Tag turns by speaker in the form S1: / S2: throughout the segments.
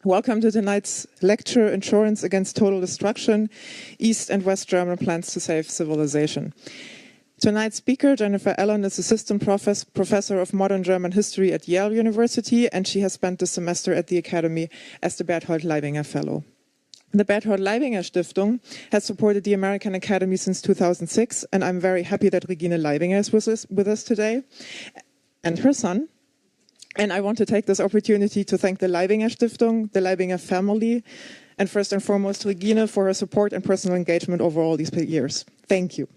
S1: Welcome to tonight's lecture, Insurance Against Total Destruction, East and West German Plans to Save Civilization. Tonight's speaker, Jennifer Allen, is Assistant Professor of Modern German History at Yale University, and she has spent the semester at the Academy as the Berthold Leibinger Fellow. The Berthold Leibinger Stiftung has supported the American Academy since 2006, and I'm very happy that Regine Leibinger is with us today, and her son. And I want to take this opportunity to thank the Leibinger Stiftung, the Leibinger family, and first and foremost Regine for her support and personal engagement over all these years. Thank you.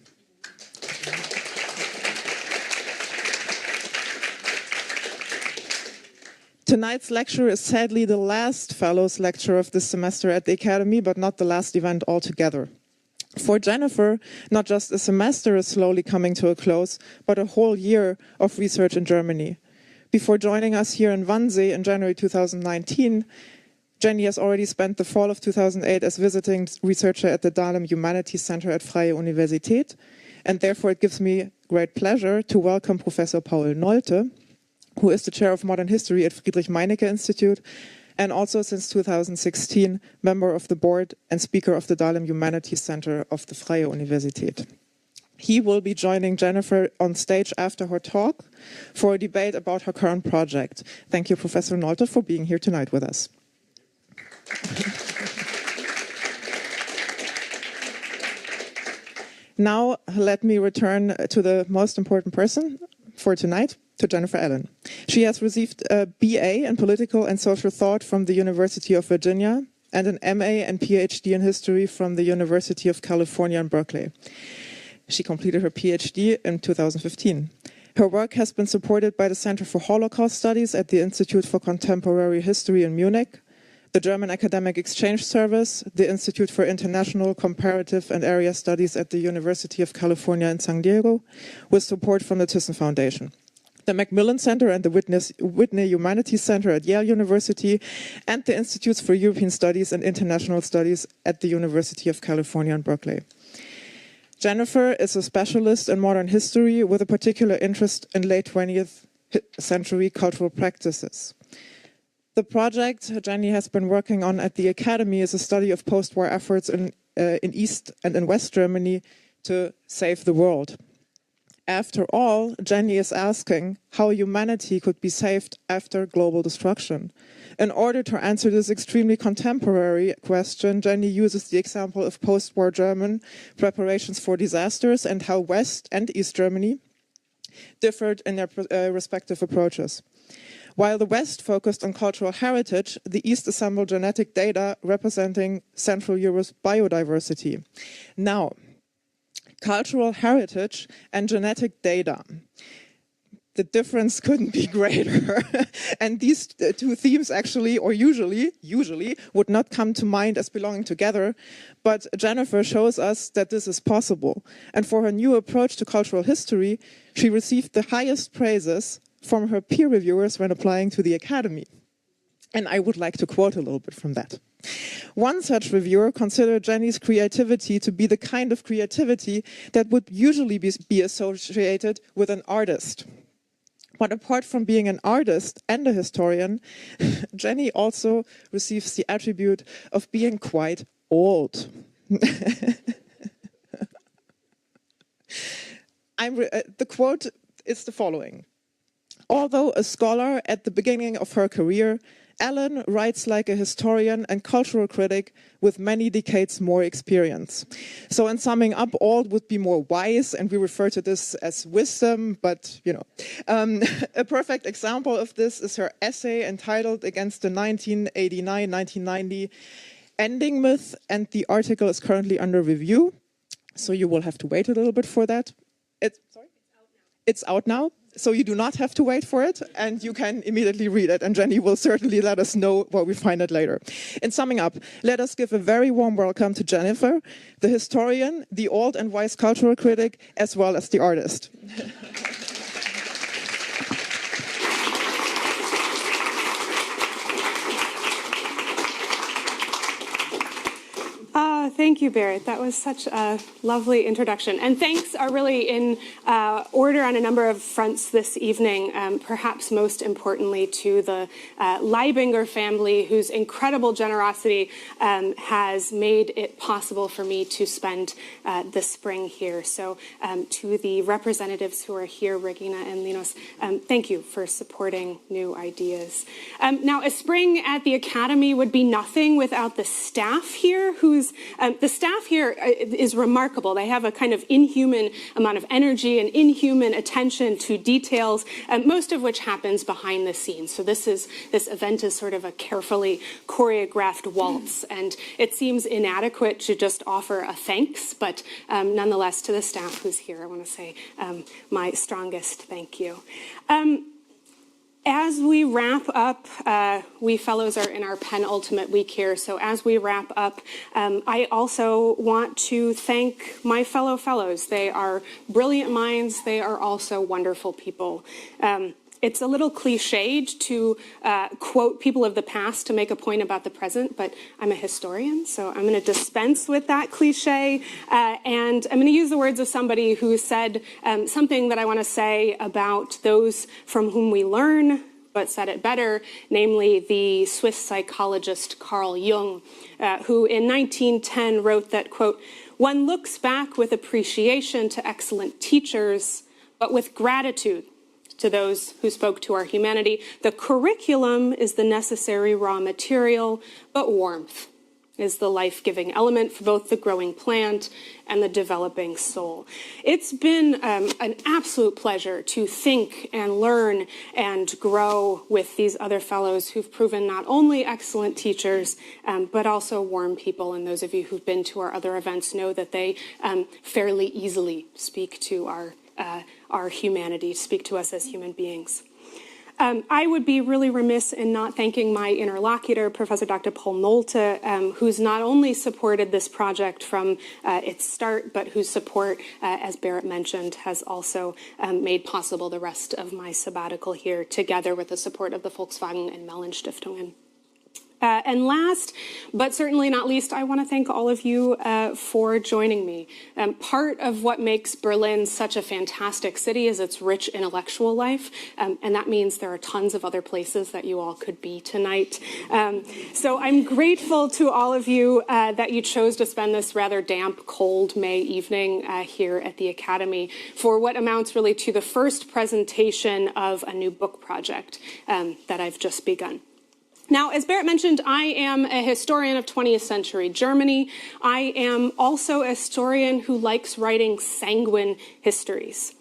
S1: Tonight's lecture is sadly the last Fellows lecture of this semester at the Academy, but not the last event altogether. For Jennifer, not just a semester is slowly coming to a close, but a whole year of research in Germany. Before joining us here in Wannsee in January 2019, Jenny has already spent the fall of 2008 as visiting researcher at the Dahlem Humanities Center at Freie Universität, and therefore it gives me great pleasure to welcome Professor Paul Nolte, who is the chair of modern history at Friedrich Meinecke Institute, and also since 2016, member of the board and speaker of the Dahlem Humanities Center of the Freie Universität. He will be joining Jennifer on stage after her talk for a debate about her current project. Thank you, Professor Nolte, for being here tonight with us. Now, let me return to the most important person for tonight, to Jennifer Allen. She has received a BA in Political and Social Thought from the University of Virginia and an MA and PhD in History from the University of California in Berkeley. She completed her PhD in 2015. Her work has been supported by the Center for Holocaust Studies at the Institute for Contemporary History in Munich, the German Academic Exchange Service, the Institute for International, Comparative and Area Studies at the University of California in San Diego, with support from the Thyssen Foundation, the Macmillan Center and the Whitney Humanities Center at Yale University, and the Institutes for European Studies and International Studies at the University of California in Berkeley. Jennifer is a specialist in modern history with a particular interest in late 20th century cultural practices. The project Jenny has been working on at the Academy is a study of post-war efforts in East and in West Germany to save the world. After all, Jenny is asking how humanity could be saved after global destruction. In order to answer this extremely contemporary question, Jenny uses the example of post-war German preparations for disasters and how West and East Germany differed in their respective approaches. While the West focused on cultural heritage, the East assembled genetic data representing Central Europe's biodiversity. Now, cultural heritage and genetic data. The difference couldn't be greater. And these two themes actually, or usually, would not come to mind as belonging together. But Jennifer shows us that this is possible. And for her new approach to cultural history, she received the highest praises from her peer reviewers when applying to the Academy. And I would like to quote a little bit from that. One such reviewer considered Jenny's creativity to be the kind of creativity that would usually be associated with an artist. But apart from being an artist and a historian, Jenny also receives the attribute of being quite old. The quote is the following. Although a scholar at the beginning of her career, Allen writes like a historian and cultural critic with many decades more experience. So in summing up, old would be more wise, and we refer to this as wisdom, but you know. A perfect example of this is her essay entitled Against the 1989-1990 Ending Myth, and the article is currently under review, so you will have to wait a little bit for that. It's out now. So you do not have to wait for it, and you can immediately read it, and Jenny will certainly let us know where we find it later. In summing up, let us give a very warm welcome to Jennifer, the historian, the old and wise cultural critic, as well as the artist.
S2: Thank you, Barrett. That was such a lovely introduction. And thanks are really in order on a number of fronts this evening, perhaps most importantly to the Leibinger family, whose incredible generosity has made it possible for me to spend the spring here. So to the representatives who are here, Regina and Linos, thank you for supporting new ideas. Now, a spring at the Academy would be nothing without the staff here, the staff here is remarkable. They have a kind of inhuman amount of energy and inhuman attention to details, most of which happens behind the scenes. So this event is sort of a carefully choreographed waltz, and it seems inadequate to just offer a thanks, but nonetheless, to the staff who's here, I want to say my strongest thank you. As we wrap up, we fellows are in our penultimate week here, so as we wrap up, I also want to thank my fellow fellows. They are brilliant minds. They are also wonderful people. It's a little cliched to quote people of the past to make a point about the present, but I'm a historian, so I'm going to dispense with that cliche, and I'm going to use the words of somebody who said something that I want to say about those from whom we learn, but said it better, namely the Swiss psychologist Carl Jung, who in 1910 wrote that, quote, "One looks back with appreciation to excellent teachers, but with gratitude to those who spoke to our humanity. The curriculum is the necessary raw material, but warmth is the life-giving element for both the growing plant and the developing soul." It's been an absolute pleasure to think and learn and grow with these other fellows who've proven not only excellent teachers, but also warm people. And those of you who've been to our other events know that they fairly easily speak to our humanity, speak to us as human beings. I would be really remiss in not thanking my interlocutor, Professor Dr. Paul Nolte, who's not only supported this project from its start, but whose support, as Barrett mentioned, has also made possible the rest of my sabbatical here, together with the support of the Volkswagen and Mellon Stiftungen. And last, but certainly not least, I want to thank all of you for joining me. Part of what makes Berlin such a fantastic city is its rich intellectual life, and that means there are tons of other places that you all could be tonight. So I'm grateful to all of you that you chose to spend this rather damp, cold May evening here at the Academy for what amounts really to the first presentation of a new book project that I've just begun. Now, as Barrett mentioned, I am a historian of 20th century Germany. I am also a historian who likes writing sanguine histories.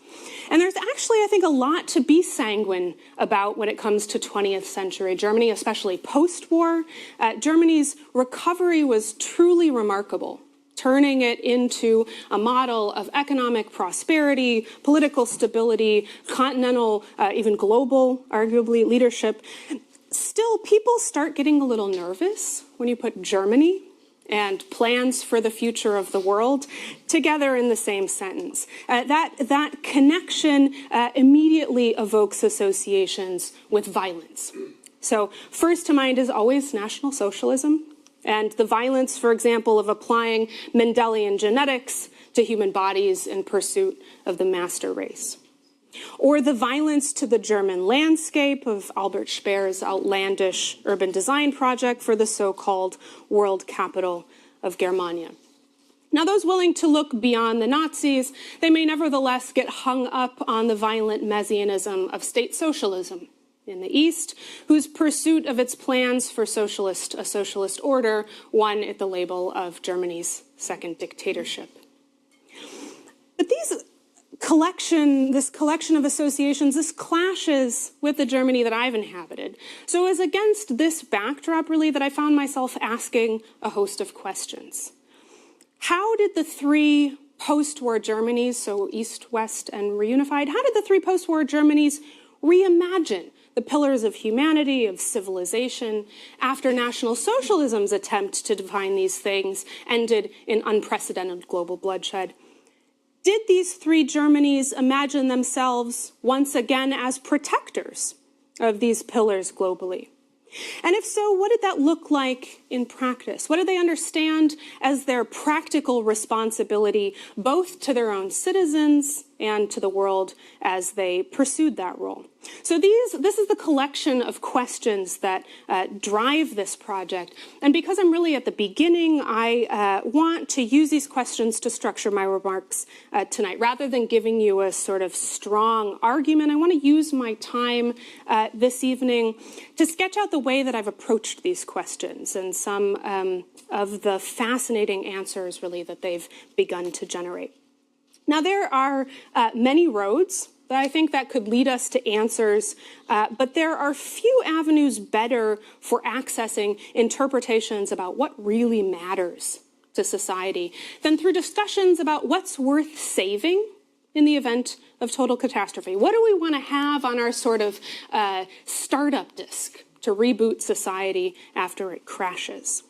S2: And there's actually, I think, a lot to be sanguine about when it comes to 20th century Germany, especially post-war. Germany's recovery was truly remarkable, turning it into a model of economic prosperity, political stability, continental, even global, arguably, leadership. Still, people start getting a little nervous when you put Germany and plans for the future of the world together in the same sentence. That connection immediately evokes associations with violence. So first to mind is always National Socialism and the violence, for example, of applying Mendelian genetics to human bodies in pursuit of the master race. Or the violence to the German landscape of Albert Speer's outlandish urban design project for the so-called world capital of Germania. Now, those willing to look beyond the Nazis, they may nevertheless get hung up on the violent messianism of state socialism in the East, whose pursuit of its plans for a socialist order won it the label of Germany's second dictatorship. But this collection of associations, this clashes with the Germany that I've inhabited. So it was against this backdrop, really, that I found myself asking a host of questions. How did the three post-war Germanys, so East, West, and reunified, how did the three post-war Germanys reimagine the pillars of humanity, of civilization, after National Socialism's attempt to define these things ended in unprecedented global bloodshed? Did these three Germanys imagine themselves once again as protectors of these pillars globally? And if so, what did that look like in practice? What did they understand as their practical responsibility, both to their own citizens and to the world as they pursued that role? So this is the collection of questions that drive this project. And because I'm really at the beginning, I want to use these questions to structure my remarks tonight. Rather than giving you a sort of strong argument, I want to use my time this evening to sketch out the way that I've approached these questions and some of the fascinating answers, really, that they've begun to generate. Now, there are many roads that I think that could lead us to answers, but there are few avenues better for accessing interpretations about what really matters to society than through discussions about what's worth saving in the event of total catastrophe. What do we want to have on our sort of startup disk to reboot society after it crashes?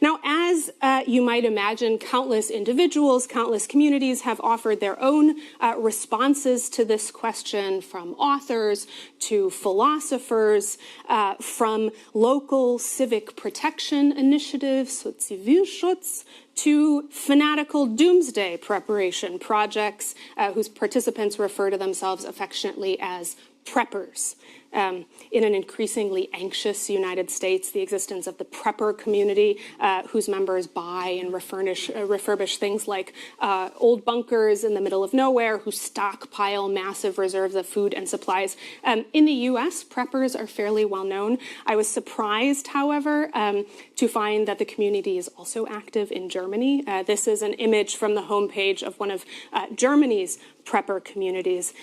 S2: Now, as you might imagine, countless individuals, countless communities have offered their own responses to this question, from authors to philosophers, from local civic protection initiatives, so Zivilschutz, to fanatical doomsday preparation projects whose participants refer to themselves affectionately as preppers. In an increasingly anxious United States, the existence of the prepper community, whose members buy and refurbish things like old bunkers in the middle of nowhere, who stockpile massive reserves of food and supplies. In the U.S., preppers are fairly well known. I was surprised, however, to find that the community is also active in Germany. This is an image from the homepage of one of Germany's prepper communities.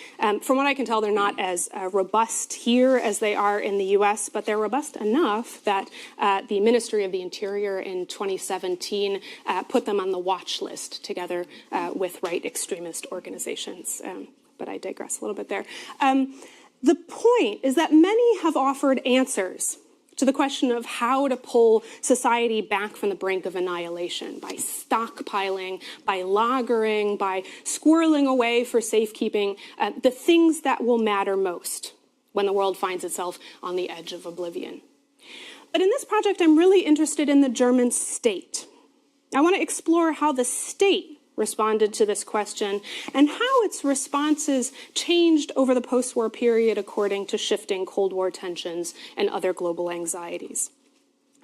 S2: From what I can tell, they're not as robust here as they are in the U.S., but they're robust enough that the Ministry of the Interior in 2017 put them on the watch list together with right extremist organizations. But I digress a little bit there. The point is that many have offered answers to the question of how to pull society back from the brink of annihilation by stockpiling, by lagering, by squirreling away for safekeeping, the things that will matter most when the world finds itself on the edge of oblivion. But in this project, I'm really interested in the German state. I want to explore how the state responded to this question and how its responses changed over the post-war period according to shifting Cold War tensions and other global anxieties.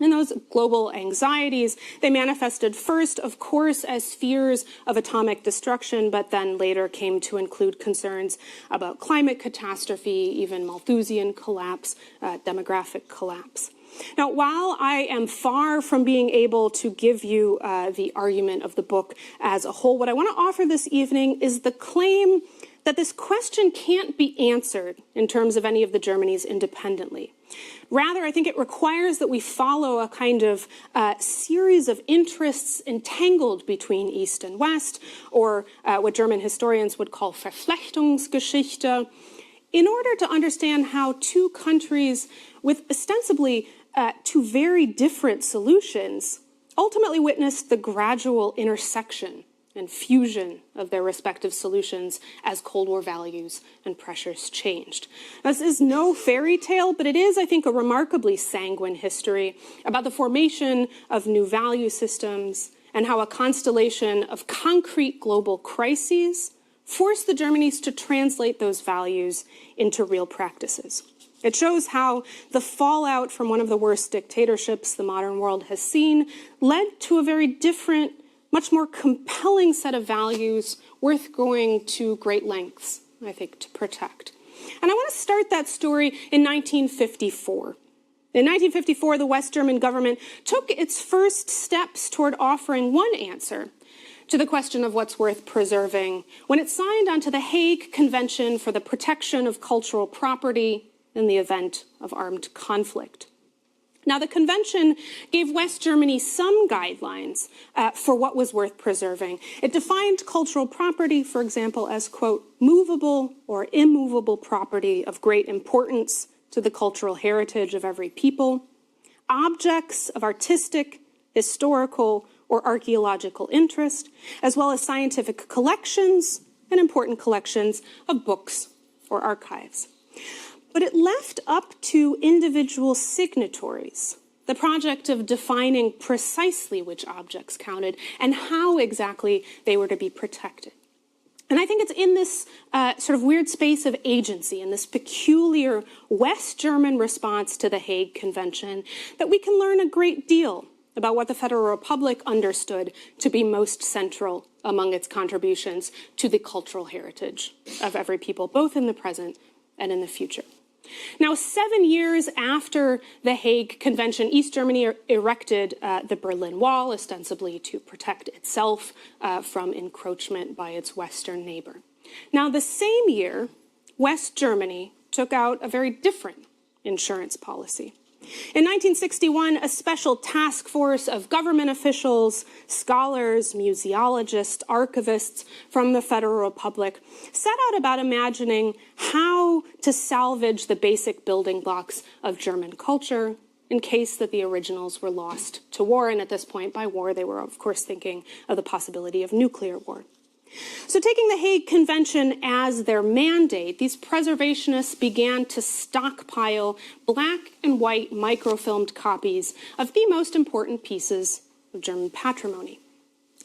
S2: And those global anxieties, they manifested first, of course, as fears of atomic destruction, but then later came to include concerns about climate catastrophe, even Malthusian collapse, demographic collapse. Now, while I am far from being able to give you the argument of the book as a whole, what I want to offer this evening is the claim that this question can't be answered in terms of any of the Germanys independently. Rather, I think it requires that we follow a kind of series of interests entangled between East and West, or what German historians would call Verflechtungsgeschichte, in order to understand how two countries with ostensibly two very different solutions ultimately witnessed the gradual intersection and fusion of their respective solutions as Cold War values and pressures changed. This is no fairy tale, but it is, I think, a remarkably sanguine history about the formation of new value systems and how a constellation of concrete global crises forced the Germanys to translate those values into real practices. It shows how the fallout from one of the worst dictatorships the modern world has seen led to a very different, much more compelling set of values worth going to great lengths, I think, to protect. And I want to start that story in 1954. In 1954, the West German government took its first steps toward offering one answer to the question of what's worth preserving when it signed onto the Hague Convention for the Protection of Cultural Property in the event of armed conflict. Now, the convention gave West Germany some guidelines for what was worth preserving. It defined cultural property, for example, as, quote, movable or immovable property of great importance to the cultural heritage of every people, objects of artistic, historical, or archaeological interest, as well as scientific collections and important collections of books or archives. but it left up to individual signatories the project of defining precisely which objects counted and how exactly they were to be protected. And I think it's in this sort of weird space of agency, in this peculiar West German response to the Hague Convention, that we can learn a great deal about what the Federal Republic understood to be most central among its contributions to the cultural heritage of every people, both in the present and in the future. Now, 7 years after the Hague Convention, East Germany erected the Berlin Wall, ostensibly to protect itself from encroachment by its Western neighbor. Now, the same year, West Germany took out a very different insurance policy. In 1961, a special task force of government officials, scholars, museologists, archivists from the Federal Republic set out about imagining how to salvage the basic building blocks of German culture in case that the originals were lost to war. And at this point, by war, they were, of course, thinking of the possibility of nuclear war. So taking the Hague Convention as their mandate, these preservationists began to stockpile black and white microfilmed copies of the most important pieces of German patrimony.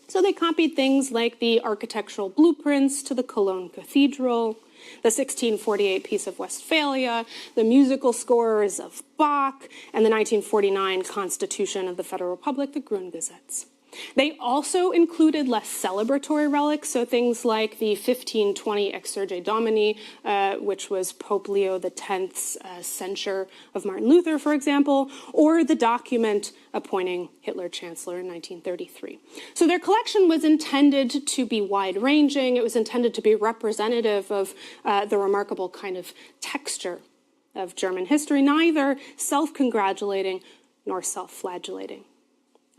S2: So they copied things like the architectural blueprints to the Cologne Cathedral, the 1648 Peace of Westphalia, the musical scores of Bach, and the 1949 Constitution of the Federal Republic, the Grundgesetz. They also included less celebratory relics, so things like the 1520 Exsurge Domini, which was Pope Leo X's censure of Martin Luther, for example, or the document appointing Hitler chancellor in 1933. So their collection was intended to be wide-ranging. It was intended to be representative of the remarkable kind of texture of German history, neither self-congratulating nor self-flagellating.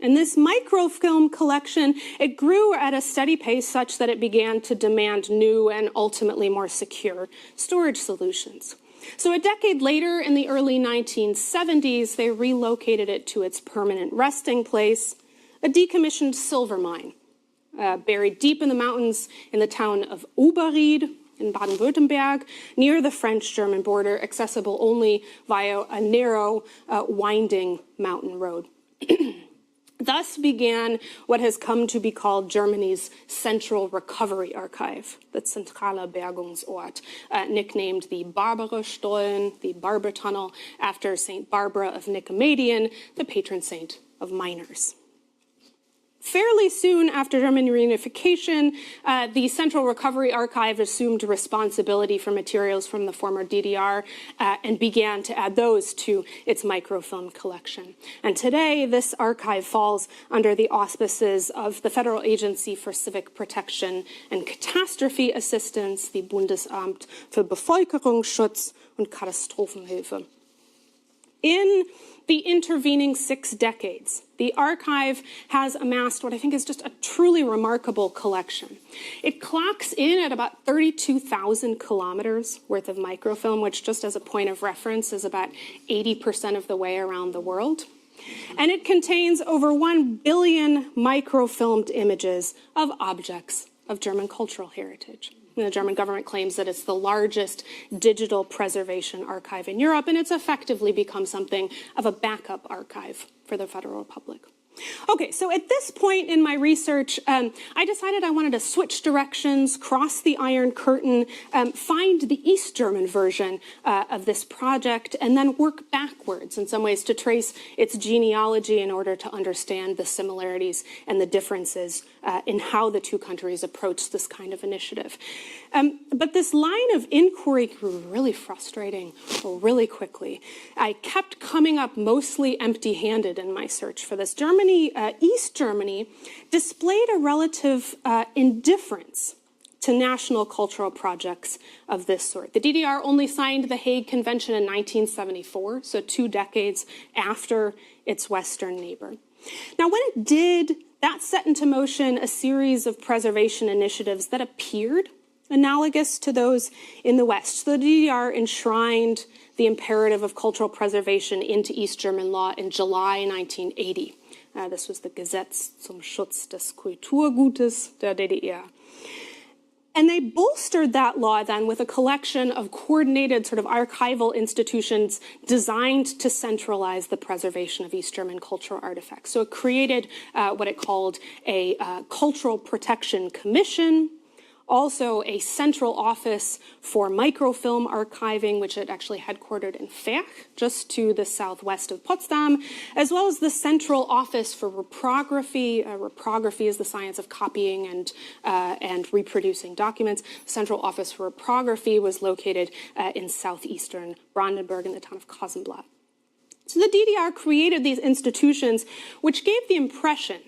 S2: And this microfilm collection, it grew at a steady pace such that it began to demand new and ultimately more secure storage solutions. So a decade later, in the early 1970s, they relocated it to its permanent resting place, a decommissioned silver mine, buried deep in the mountains in the town of Oberried in Baden-Württemberg, near the French-German border, accessible only via a narrow, winding mountain road. Thus began what has come to be called Germany's Central Recovery Archive, the Zentraler Bergungsort, nicknamed the Barbara-Stollen, the Barbara Tunnel, after St. Barbara of Nicomedean, the patron saint of miners. Fairly soon after German reunification, the Central Recovery Archive assumed responsibility for materials from the former DDR and began to add those to its microfilm collection. And today, this archive falls under the auspices of the Federal Agency for Civic Protection and Catastrophe Assistance, the Bundesamt für Bevölkerungsschutz und Katastrophenhilfe. In the intervening 6 decades, the archive has amassed what I think is just a truly remarkable collection. It clocks in at about 32,000 kilometers worth of microfilm, which, just as a point of reference, is about 80% of the way around the world. And it contains over 1 billion microfilmed images of objects of German cultural heritage. The German government claims that it's the largest digital preservation archive in Europe, and it's effectively become something of a backup archive for the Federal Republic. Okay, so at this point in my research, I decided I wanted to switch directions, cross the Iron Curtain, find the East German version of this project, and then work backwards in some ways to trace its genealogy in order to understand the similarities and the differences in how the two countries approach this kind of initiative. But this line of inquiry grew really frustrating really quickly. I kept coming up mostly empty-handed in my search for this. East Germany displayed a relative indifference to national cultural projects of this sort. The DDR only signed the Hague Convention in 1974, so 2 decades after its Western neighbor. Now, when it did, that set into motion a series of preservation initiatives that appeared analogous to those in the West. So the DDR enshrined the imperative of cultural preservation into East German law in July 1980. This was the Gesetz zum Schutz des Kulturgutes der DDR. And they bolstered that law then with a collection of coordinated sort of archival institutions designed to centralize the preservation of East German cultural artifacts. So it created what it called a Cultural Protection Commission, also a central office for microfilm archiving, which it actually headquartered in Fech, just to the southwest of Potsdam, as well as the Central Office for Reprography. Reprography is the science of copying and reproducing documents. The Central Office for Reprography was located in southeastern Brandenburg in the town of Kosenblatt. So the DDR created these institutions which gave the impression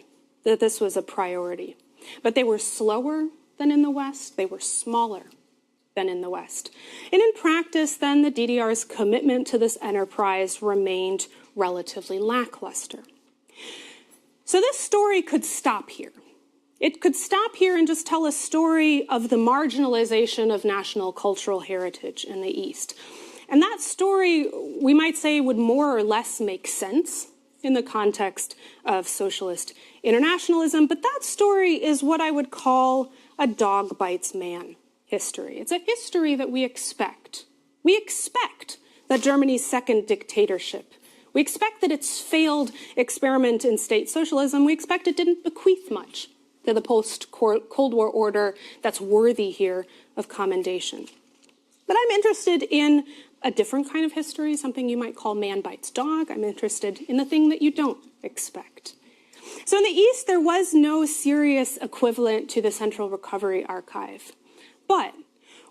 S2: that this was a priority, but they were slower than in the West. They were smaller than in the West. And in practice, then, the DDR's commitment to this enterprise remained relatively lackluster. So this story could stop here. It could stop here and just tell a story of the marginalization of national cultural heritage in the East. And that story, we might say, would more or less make sense in the context of socialist internationalism, but that story is what I would call a dog bites man history. It's a history that we expect. We expect that Germany's second dictatorship, we expect that its failed experiment in state socialism, we expect it didn't bequeath much to the post-Cold War order that's worthy here of commendation. But I'm interested in a different kind of history, something you might call man bites dog. I'm interested in the thing that you don't expect. So in the East, there was no serious equivalent to the Central Recovery Archive. But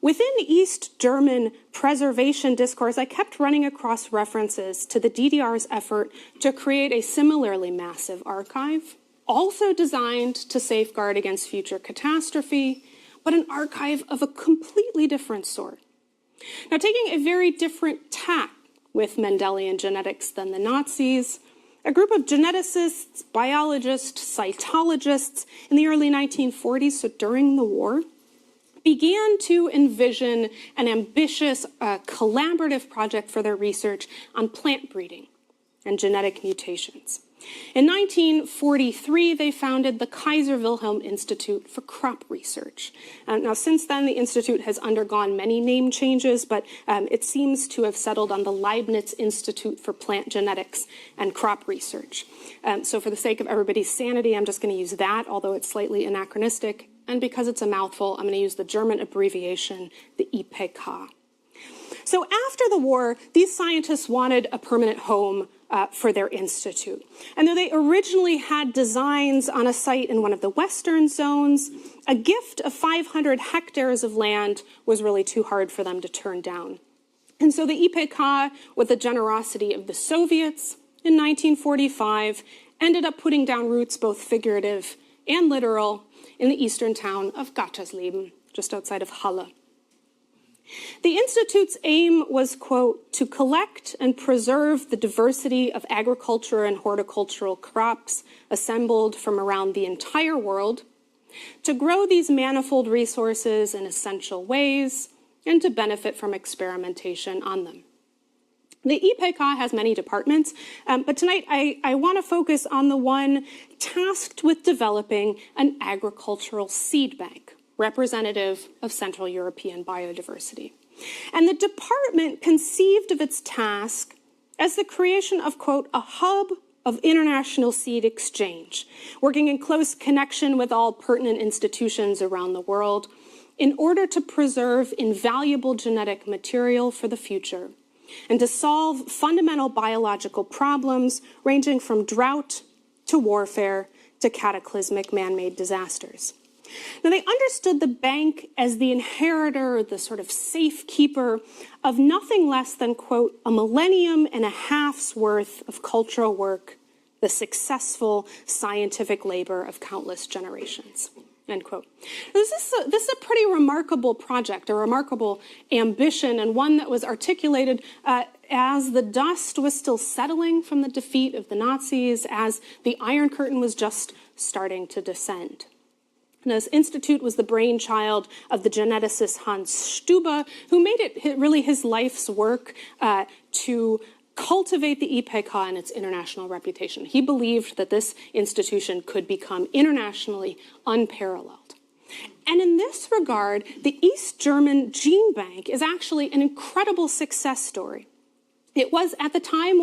S2: within East German preservation discourse, I kept running across references to the DDR's effort to create a similarly massive archive, also designed to safeguard against future catastrophe, but an archive of a completely different sort. Now, taking a very different tack with Mendelian genetics than the Nazis, a group of geneticists, biologists, cytologists in the early 1940s, so during the war, began to envision an ambitious collaborative project for their research on plant breeding and genetic mutations. In 1943, they founded the Kaiser Wilhelm Institute for Crop Research. Now, since then, the institute has undergone many name changes, but it seems to have settled on the Leibniz Institute for Plant Genetics and Crop Research. So for the sake of everybody's sanity, I'm just going to use that, although it's slightly anachronistic. And because it's a mouthful, I'm going to use the German abbreviation, the IPK. So after the war, these scientists wanted a permanent home for their institute. And though they originally had designs on a site in one of the western zones, a gift of 500 hectares of land was really too hard for them to turn down. And so the IPK, with the generosity of the Soviets in 1945, ended up putting down roots, both figurative and literal, in the eastern town of Gattersleben, just outside of Halle. The Institute's aim was, quote, to collect and preserve the diversity of agriculture and horticultural crops assembled from around the entire world, to grow these manifold resources in essential ways, and to benefit from experimentation on them. The IPK has many departments, but tonight I want to focus on the one tasked with developing an agricultural seed bank, representative of Central European biodiversity. And the department conceived of its task as the creation of, quote, a hub of international seed exchange, working in close connection with all pertinent institutions around the world in order to preserve invaluable genetic material for the future and to solve fundamental biological problems ranging from drought to warfare to cataclysmic man-made disasters. Now, they understood the bank as the inheritor, the sort of safekeeper of nothing less than, quote, a millennium and a half's worth of cultural work, the successful scientific labor of countless generations, end quote. This is a pretty remarkable project, a remarkable ambition, and one that was articulated as the dust was still settling from the defeat of the Nazis, as the Iron Curtain was just starting to descend. And this institute was the brainchild of the geneticist Hans Stuber, who made it really his life's work to cultivate the IPK and its international reputation. He believed that this institution could become internationally unparalleled. And in this regard, the East German gene bank is actually an incredible success story. It was, at the time,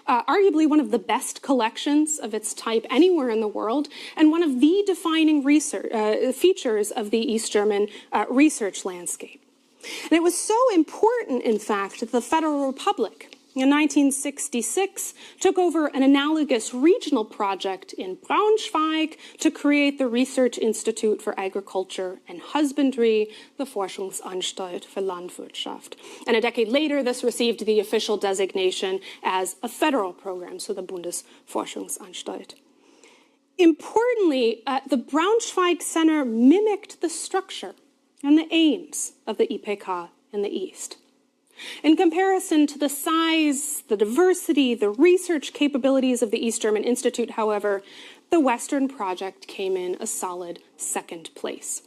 S2: arguably one of the best collections of its type anywhere in the world, and one of the defining features of the East German research landscape. And it was so important, in fact, that the Federal Republic, in 1966, took over an analogous regional project in Braunschweig to create the Research Institute for Agriculture and Husbandry, the Forschungsanstalt für Landwirtschaft. And a decade later, this received the official designation as a federal program, so the Bundesforschungsanstalt. Importantly, the Braunschweig Center mimicked the structure and the aims of the IPK in the East. In comparison to the size, the diversity, the research capabilities of the East German Institute, however, the Western project came in a solid second place.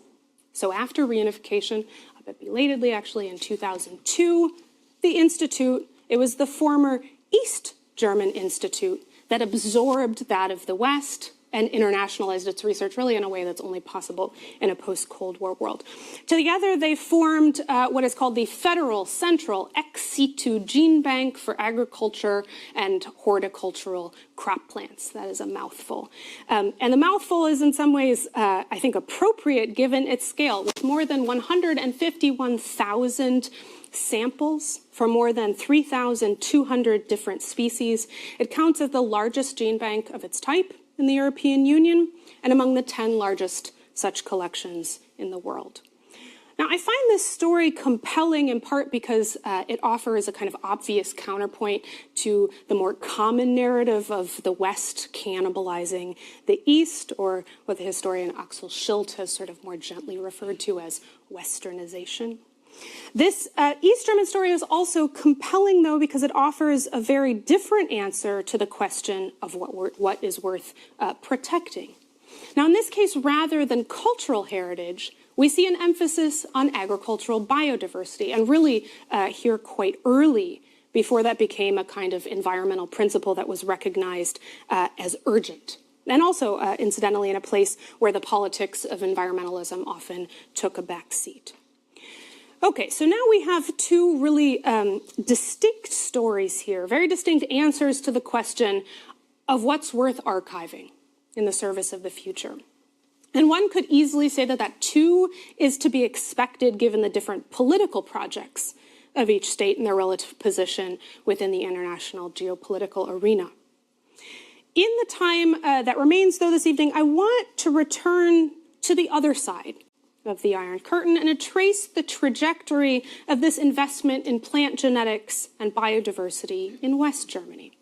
S2: So after reunification, a bit belatedly actually in 2002, the Institute, it was the former East German Institute that absorbed that of the West and internationalized its research really in a way that's only possible in a post-Cold War world. Together, they formed what is called the Federal Central Ex Situ Gene Bank for Agriculture and Horticultural Crop Plants. That is a mouthful. And the mouthful is in some ways, I think, appropriate given its scale, with more than 151,000 samples from more than 3,200 different species. It counts as the largest gene bank of its type in the European Union and among the 10 largest such collections in the world. Now, I find this story compelling in part because it offers a kind of obvious counterpoint to the more common narrative of the West cannibalizing the East, or what the historian Axel Schilt has sort of more gently referred to as Westernization. This East German story is also compelling, though, because it offers a very different answer to the question of what is worth protecting. Now, in this case, rather than cultural heritage, we see an emphasis on agricultural biodiversity, and really here quite early, before that became a kind of environmental principle that was recognized as urgent. And also, incidentally, in a place where the politics of environmentalism often took a back seat. Okay, so now we have two really distinct stories here, very distinct answers to the question of what's worth archiving in the service of the future. And one could easily say that that too is to be expected given the different political projects of each state and their relative position within the international geopolitical arena. In the time that remains, though, this evening, I want to return to the other side of the Iron Curtain and to trace the trajectory of this investment in plant genetics and biodiversity in West Germany.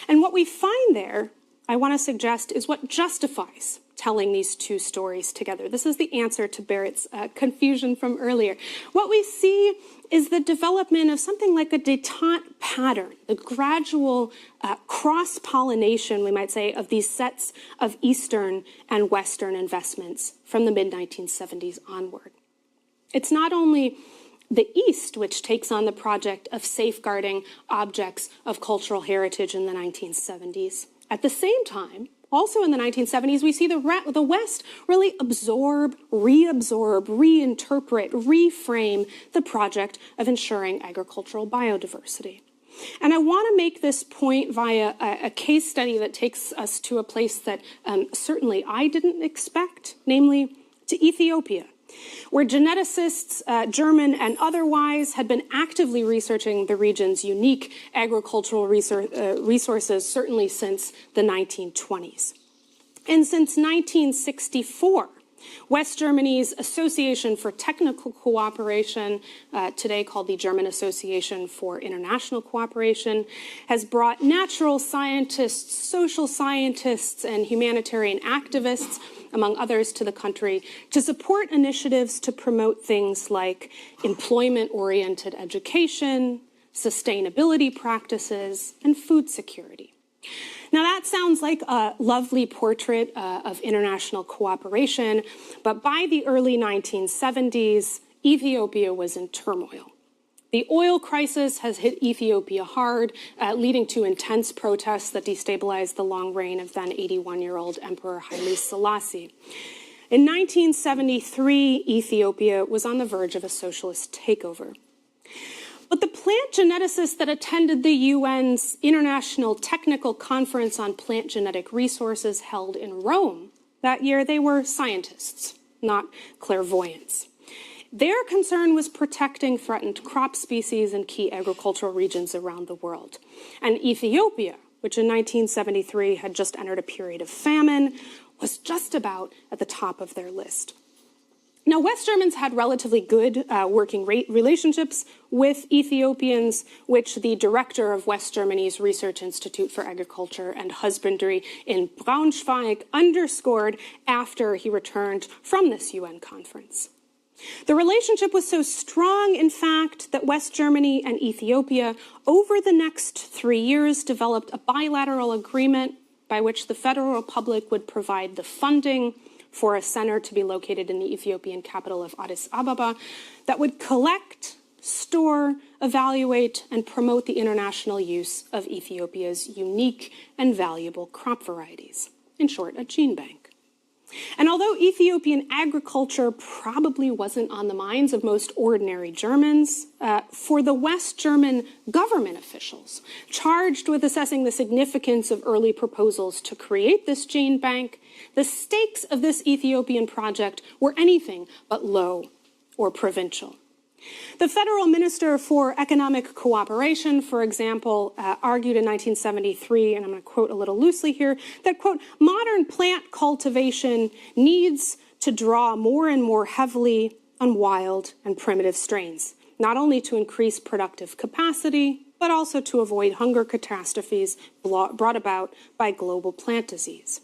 S2: And what we find there, I want to suggest, is what justifies telling these two stories together. This is the answer to Barrett's confusion from earlier. What we see is the development of something like a détente pattern, the gradual cross-pollination, we might say, of these sets of Eastern and Western investments from the mid-1970s onward. It's not only the East which takes on the project of safeguarding objects of cultural heritage in the 1970s. At the same time, also in the 1970s, we see the West really absorb, reabsorb, reinterpret, reframe the project of ensuring agricultural biodiversity. And I want to make this point via a case study that takes us to a place that certainly I didn't expect, namely to Ethiopia, where geneticists, German and otherwise, had been actively researching the region's unique agricultural resources, certainly since the 1920s. And since 1964, West Germany's Association for Technical Cooperation, today called the German Association for International Cooperation, has brought natural scientists, social scientists, and humanitarian activists, among others, to the country to support initiatives to promote things like employment-oriented education, sustainability practices, and food security. Now, that sounds like a lovely portrait of international cooperation, but by the early 1970s, Ethiopia was in turmoil. The oil crisis has hit Ethiopia hard, leading to intense protests that destabilized the long reign of then 81-year-old Emperor Haile Selassie. In 1973, Ethiopia was on the verge of a socialist takeover. But the plant geneticists that attended the UN's International Technical Conference on Plant Genetic Resources held in Rome that year, they were scientists, not clairvoyants. Their concern was protecting threatened crop species in key agricultural regions around the world. And Ethiopia, which in 1973 had just entered a period of famine, was just about at the top of their list. Now, West Germans had relatively good working relationships with Ethiopians, which the director of West Germany's Research Institute for Agriculture and Husbandry in Braunschweig underscored after he returned from this UN conference. The relationship was so strong, in fact, that West Germany and Ethiopia, over the next 3 years, developed a bilateral agreement by which the Federal Republic would provide the funding for a center to be located in the Ethiopian capital of Addis Ababa that would collect, store, evaluate, and promote the international use of Ethiopia's unique and valuable crop varieties. In short, a gene bank. And although Ethiopian agriculture probably wasn't on the minds of most ordinary Germans, for the West German government officials charged with assessing the significance of early proposals to create this gene bank, the stakes of this Ethiopian project were anything but low or provincial. The Federal Minister for Economic Cooperation, for example, argued in 1973, and I'm going to quote a little loosely here, that, quote, modern plant cultivation needs to draw more and more heavily on wild and primitive strains, not only to increase productive capacity, but also to avoid hunger catastrophes brought about by global plant disease.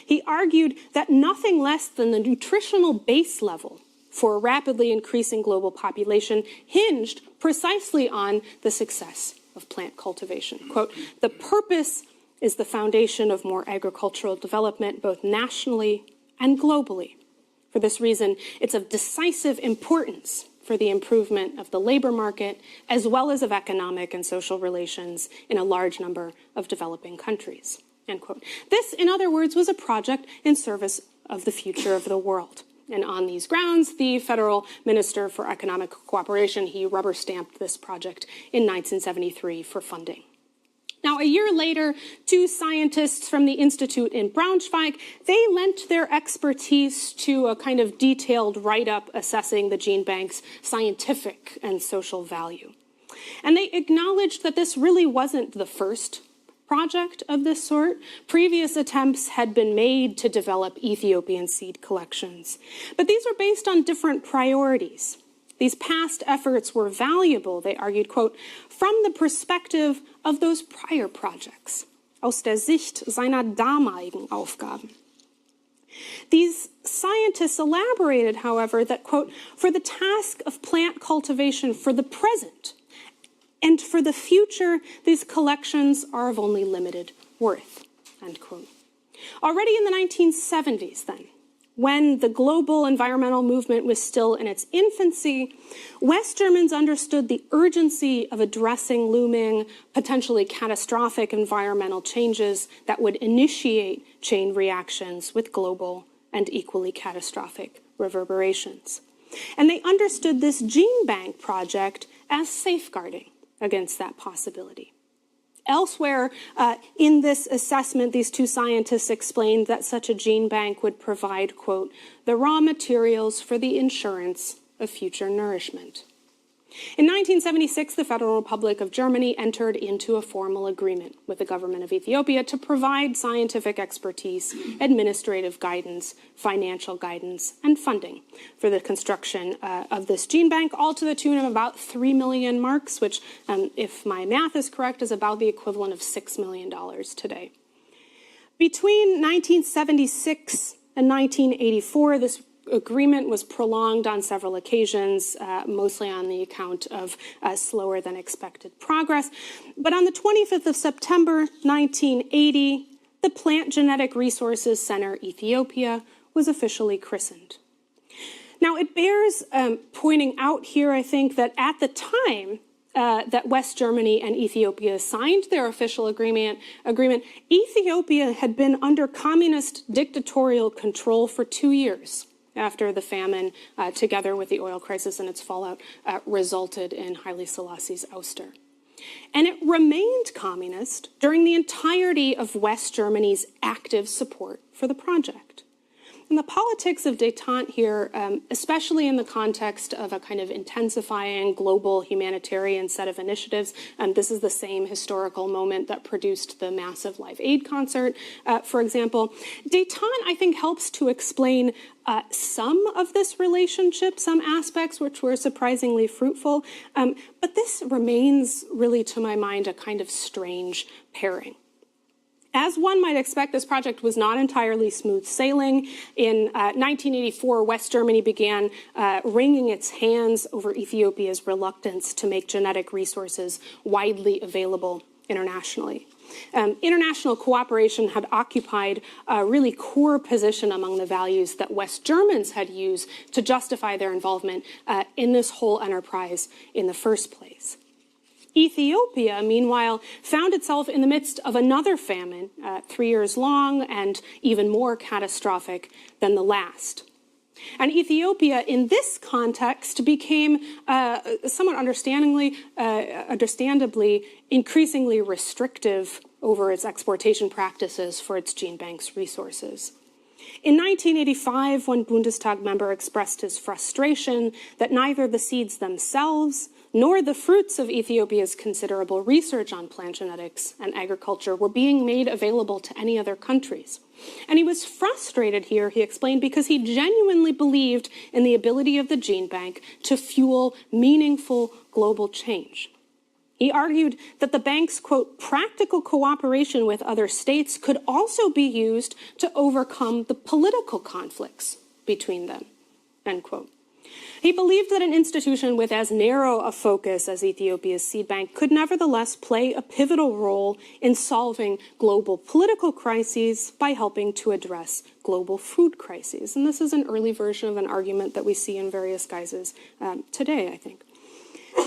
S2: He argued that nothing less than the nutritional base level for a rapidly increasing global population hinged precisely on the success of plant cultivation. Quote, the purpose is the foundation of more agricultural development, both nationally and globally. For this reason, it's of decisive importance for the improvement of the labor market, as well as of economic and social relations in a large number of developing countries. End quote. This, in other words, was a project in service of the future of the world. And on these grounds, the Federal Minister for Economic Cooperation, he rubber-stamped this project in 1973 for funding. Now, a year later, two scientists from the Institute in Braunschweig, they lent their expertise to a kind of detailed write-up assessing the gene bank's scientific and social value. And they acknowledged that this really wasn't the first project of this sort. Previous attempts had been made to develop Ethiopian seed collections, but these were based on different priorities. These past efforts were valuable, they argued, quote, from the perspective of those prior projects, aus der Sicht seiner damaligen Aufgaben. These scientists elaborated, however, that, quote, for the task of plant cultivation for the present, and for the future, these collections are of only limited worth, end quote. Already in the 1970s, then, when the global environmental movement was still in its infancy, West Germans understood the urgency of addressing looming, potentially catastrophic environmental changes that would initiate chain reactions with global and equally catastrophic reverberations. And they understood this gene bank project as safeguarding against that possibility. Elsewhere in this assessment, these two scientists explained that such a gene bank would provide, quote, the raw materials for the insurance of future nourishment. In 1976, the Federal Republic of Germany entered into a formal agreement with the government of Ethiopia to provide scientific expertise, administrative guidance, financial guidance, and funding for the construction of this gene bank, all to the tune of about 3 million marks, which, if my math is correct, is about the equivalent of $6 million today. Between 1976 and 1984, this agreement was prolonged on several occasions, mostly on the account of slower than expected progress. But on the 25th of September, 1980, the Plant Genetic Resources Center Ethiopia was officially christened. Now, it bears pointing out here, I think, that at the time that West Germany and Ethiopia signed their official agreement, Ethiopia had been under communist dictatorial control for 2 years. after the famine, together with the oil crisis and its fallout, resulted in Haile Selassie's ouster. And it remained communist during the entirety of West Germany's active support for the project. And the politics of détente here, especially in the context of a kind of intensifying global humanitarian set of initiatives, this is the same historical moment that produced the massive Live Aid concert, for example. Détente, I think, helps to explain some of this relationship, some aspects which were surprisingly fruitful, but this remains really, to my mind, a kind of strange pairing. As one might expect, this project was not entirely smooth sailing. In 1984, West Germany began wringing its hands over Ethiopia's reluctance to make genetic resources widely available internationally. International cooperation had occupied a really core position among the values that West Germans had used to justify their involvement in this whole enterprise in the first place. Ethiopia, meanwhile, found itself in the midst of another famine, 3 years long and even more catastrophic than the last. And Ethiopia, in this context, became somewhat understandably, increasingly restrictive over its exportation practices for its gene bank's resources. In 1985, one Bundestag member expressed his frustration that neither the seeds themselves nor the fruits of Ethiopia's considerable research on plant genetics and agriculture were being made available to any other countries. And he was frustrated here, he explained, because he genuinely believed in the ability of the gene bank to fuel meaningful global change. He argued that the bank's, quote, practical cooperation with other states could also be used to overcome the political conflicts between them, end quote. He believed that an institution with as narrow a focus as Ethiopia's seed bank could nevertheless play a pivotal role in solving global political crises by helping to address global food crises. And this is an early version of an argument that we see in various guises today, I think.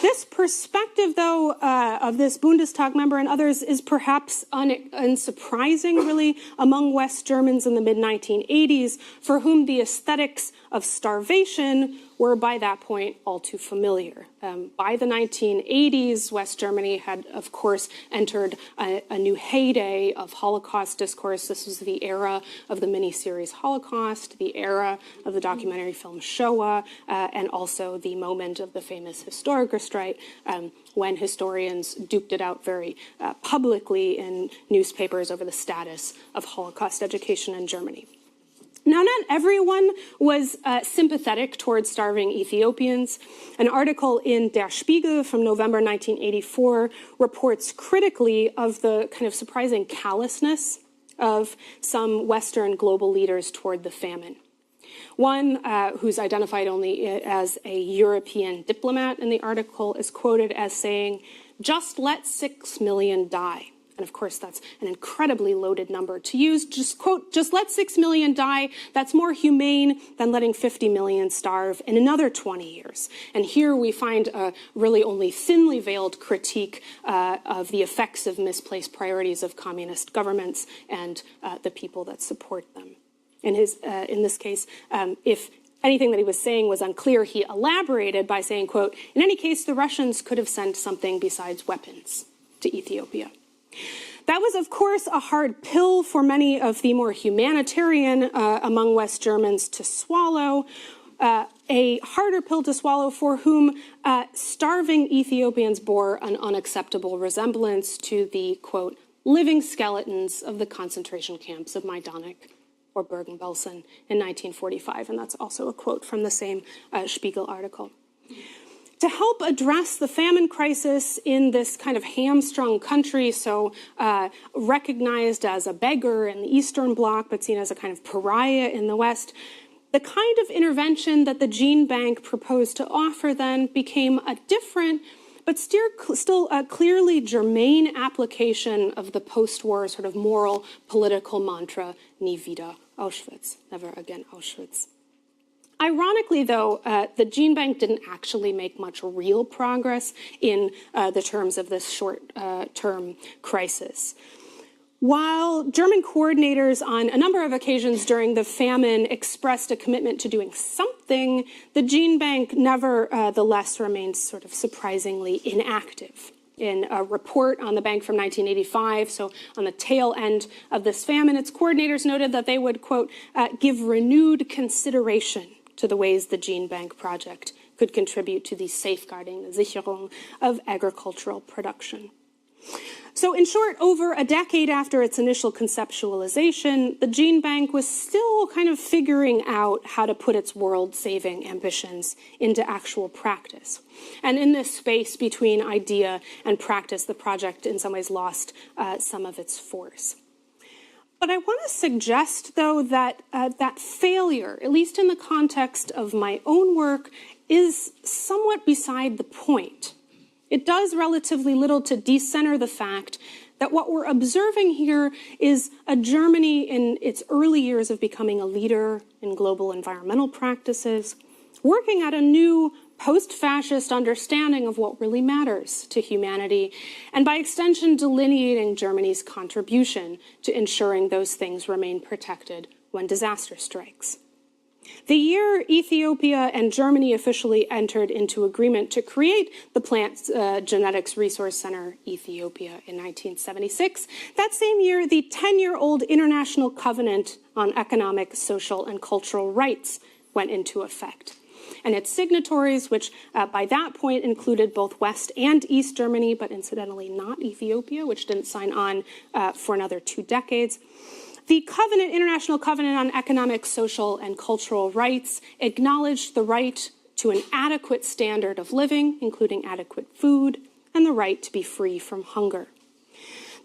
S2: This perspective, though, of this Bundestag member and others is perhaps unsurprising, really, among West Germans in the mid-1980s, for whom the aesthetics of starvation were by that point all too familiar. By the 1980s, West Germany had, of course, entered a new heyday of Holocaust discourse. This was the era of the miniseries Holocaust, the era of the documentary film Shoah, and also the moment of the famous Historikerstreit, when historians duked it out very publicly in newspapers over the status of Holocaust education in Germany. Now, not everyone was sympathetic towards starving Ethiopians. An article in Der Spiegel from November 1984 reports critically of the kind of surprising callousness of some Western global leaders toward the famine. One who's identified only as a European diplomat in the article is quoted as saying, "Just let 6 million die." And of course, that's an incredibly loaded number to use. Just quote, "Just let 6 million die. That's more humane than letting 50 million starve in another 20 years. And here we find a really only thinly veiled critique of the effects of misplaced priorities of communist governments and the people that support them. In this case, if anything that he was saying was unclear, he elaborated by saying, quote, "In any case, the Russians could have sent something besides weapons to Ethiopia." That was, of course, a hard pill for many of the more humanitarian among West Germans to swallow, a harder pill to swallow for whom starving Ethiopians bore an unacceptable resemblance to the, quote, "living skeletons of the concentration camps of Majdanek or Bergen-Belsen in 1945. And that's also a quote from the same Spiegel article. To help address the famine crisis in this kind of hamstrung country, so recognized as a beggar in the Eastern Bloc, but seen as a kind of pariah in the West, the kind of intervention that the gene bank proposed to offer then became a different, but still a clearly germane application of the post-war sort of moral political mantra, Nie wieder Auschwitz, never again Auschwitz. Ironically, though, the gene bank didn't actually make much real progress in the terms of this short-term crisis. While German coordinators on a number of occasions during the famine expressed a commitment to doing something, the gene bank nevertheless remains sort of surprisingly inactive. In a report on the bank from 1985, so on the tail end of this famine, its coordinators noted that they would, quote, give renewed consideration to the ways the gene bank project could contribute to the safeguarding, the Sicherung of agricultural production. So in short, over a decade after its initial conceptualization, the gene bank was still kind of figuring out how to put its world-saving ambitions into actual practice. And in this space between idea and practice, the project in some ways lost some of its force. But I want to suggest, though, that that failure, at least in the context of my own work, is somewhat beside the point. It does relatively little to decenter the fact that what we're observing here is a Germany in its early years of becoming a leader in global environmental practices, working at a new post-fascist understanding of what really matters to humanity, and by extension delineating Germany's contribution to ensuring those things remain protected when disaster strikes. The year Ethiopia and Germany officially entered into agreement to create the Plant Genetics Resource Center Ethiopia in 1976, that same year, the 10-year-old International Covenant on Economic, Social, and Cultural Rights went into effect. And its signatories, which by that point included both West and East Germany, but incidentally not Ethiopia, which didn't sign on for another 2 decades, the International Covenant on Economic, Social, and Cultural Rights acknowledged the right to an adequate standard of living, including adequate food, and the right to be free from hunger.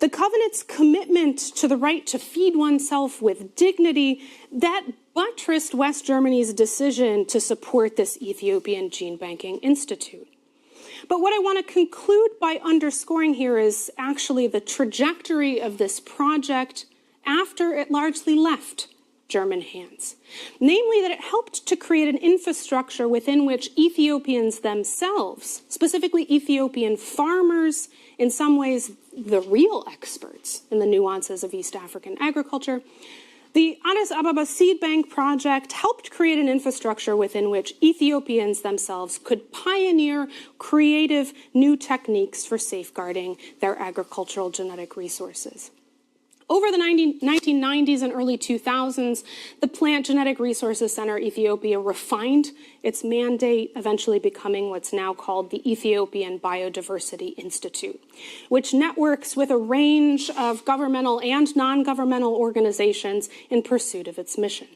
S2: The Covenant's commitment to the right to feed oneself with dignity, that buttressed West Germany's decision to support this Ethiopian Gene Banking Institute. But what I want to conclude by underscoring here is actually the trajectory of this project after it largely left German hands. Namely, that it helped to create an infrastructure within which Ethiopians themselves, specifically Ethiopian farmers, in some ways the real experts in the nuances of East African agriculture, the Addis Ababa Seed Bank project helped create an infrastructure within which Ethiopians themselves could pioneer creative new techniques for safeguarding their agricultural genetic resources. Over the 1990s and early 2000s, the Plant Genetic Resources Center Ethiopia refined its mandate, eventually becoming what's now called the Ethiopian Biodiversity Institute, which networks with a range of governmental and non-governmental organizations in pursuit of its mission.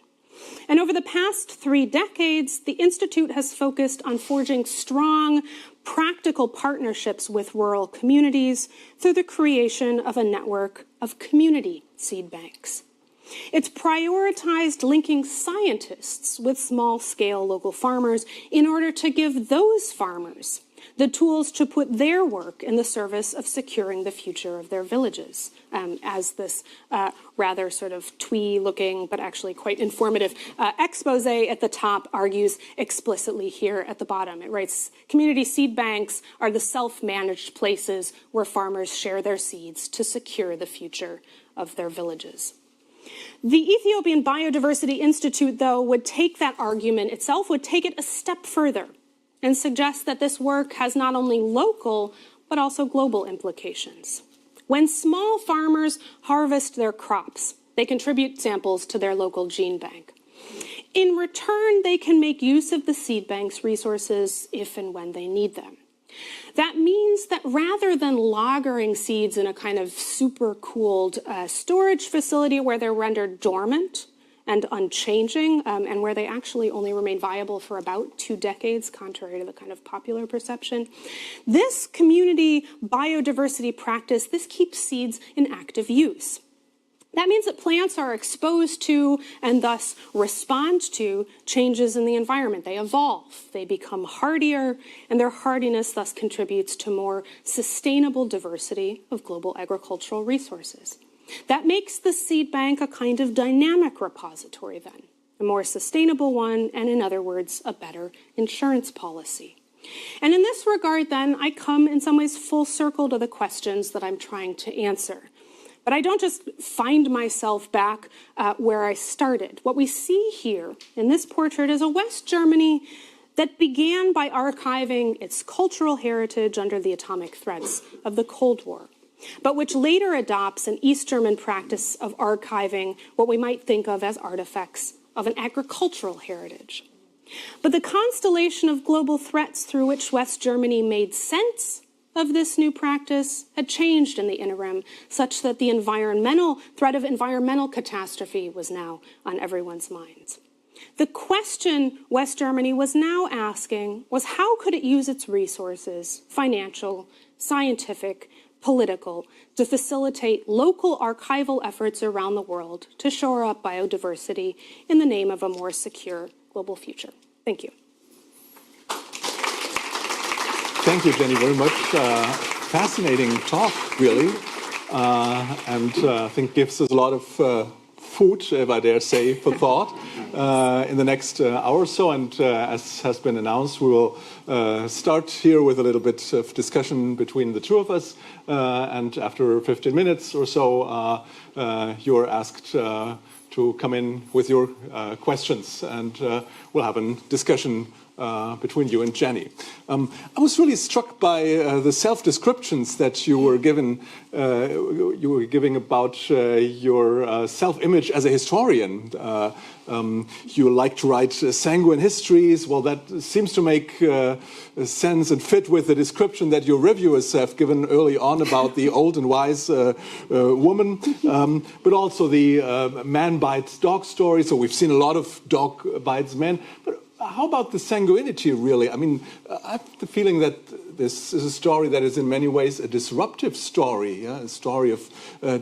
S2: And over the past 3 decades, the Institute has focused on forging strong, practical partnerships with rural communities through the creation of a network of community seed banks. It's prioritized linking scientists with small-scale local farmers in order to give those farmers the tools to put their work in the service of securing the future of their villages, as this rather sort of twee-looking but actually quite informative expose at the top argues explicitly here at the bottom. It writes, community seed banks are the self-managed places where farmers share their seeds to secure the future of their villages. The Ethiopian Biodiversity Institute, though, would take that argument itself, would take it a step further and suggest that this work has not only local, but also global implications. When small farmers harvest their crops, they contribute samples to their local gene bank. In return, they can make use of the seed bank's resources if and when they need them. That means that rather than lagering seeds in a kind of super-cooled storage facility where they're rendered dormant and unchanging, and where they actually only remain viable for about 2 decades, contrary to the kind of popular perception. This community biodiversity practice, this keeps seeds in active use. That means that plants are exposed to and thus respond to changes in the environment. They evolve, they become hardier, and their hardiness thus contributes to more sustainable diversity of global agricultural resources. That makes the seed bank a kind of dynamic repository then, a more sustainable one, and in other words, a better insurance policy. And in this regard then, I come in some ways full circle to the questions that I'm trying to answer. But I don't just find myself back where I started. What we see here in this portrait is a West Germany that began by archiving its cultural heritage under the atomic threats of the Cold War, but which later adopts an East German practice of archiving what we might think of as artifacts of an agricultural heritage. But the constellation of global threats through which West Germany made sense of this new practice had changed in the interim, such that the threat of environmental catastrophe was now on everyone's minds. The question West Germany was now asking was how could it use its resources, financial, scientific, political, to facilitate local archival efforts around the world to shore up biodiversity in the name of a more secure global future. Thank you.
S3: Thank you, Jenny, very much. Fascinating talk, really, and I think gives us a lot of food, if I dare say, for thought in the next hour or so. And as has been announced, we will start here with a little bit of discussion between the two of us. And after 15 minutes or so, you're asked to come in with your questions, and we'll have a discussion between you and Jenny. I was really struck by the self-descriptions that you were giving about your self-image as a historian. You like to write sanguine histories. Well, that seems to make sense and fit with the description that your reviewers have given early on about the old and wise woman, but also the man bites dog story. So we've seen a lot of dog bites men. But how about the sanguinity, really? I mean, I have the feeling that this is a story that is in many ways a disruptive story, a story of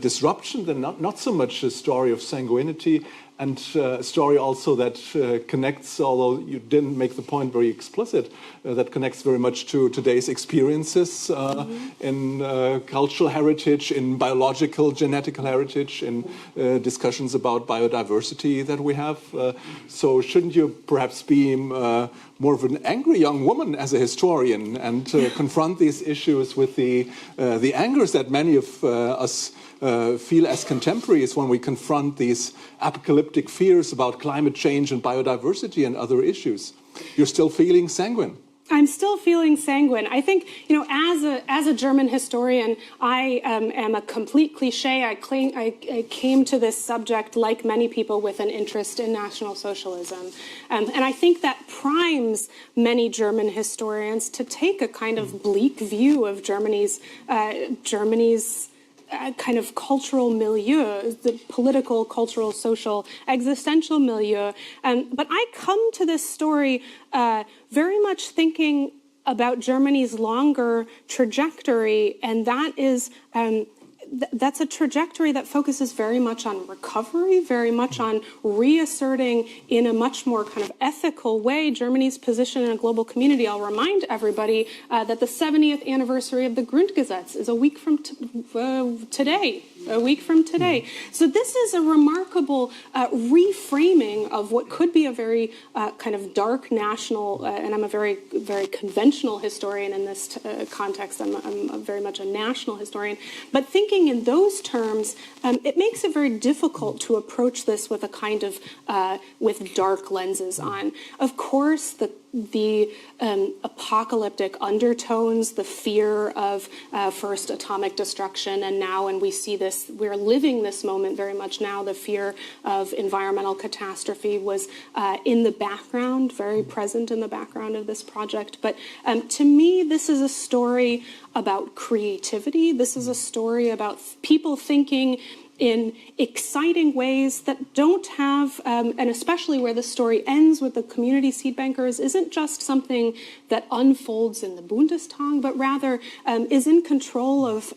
S3: disruption, and not so much a story of sanguinity, and a story also that connects, although you didn't make the point very explicit, that connects very much to today's experiences in cultural heritage, in biological, genetical heritage, in discussions about biodiversity that we have. So shouldn't you perhaps be more of an angry young woman as a historian and confront these issues with the angers that many of us feel as contemporaries when we confront these apocalyptic fears about climate change and biodiversity and other issues? You're still feeling sanguine.
S2: I'm still feeling sanguine. I think, as a German historian, I am a complete cliche. I came to this subject, like many people, with an interest in National Socialism. And I think that primes many German historians to take a kind of bleak view of Germany's kind of cultural milieu, the political, cultural, social, existential milieu. But I come to this story very much thinking about Germany's longer trajectory, and that is that's a trajectory that focuses very much on recovery, very much on reasserting in a much more kind of ethical way Germany's position in a global community. I'll remind everybody that the 70th anniversary of the Grundgesetz is a week from today. A week from today. So this is a remarkable reframing of what could be a very kind of dark national, and I'm a very, very conventional historian in this context. I'm very much a national historian. But thinking in those terms, it makes it very difficult to approach this with a kind of, with dark lenses on. Of course, the apocalyptic undertones, the fear of first atomic destruction, and now, and we see this, we're living this moment very much now, the fear of environmental catastrophe was in the background, very present in the background of this project. But to me, this is a story about creativity. This is a story about people thinking in exciting ways that don't have, and especially where the story ends with the community seed bankers, isn't just something that unfolds in the Bundestag, but rather is in control of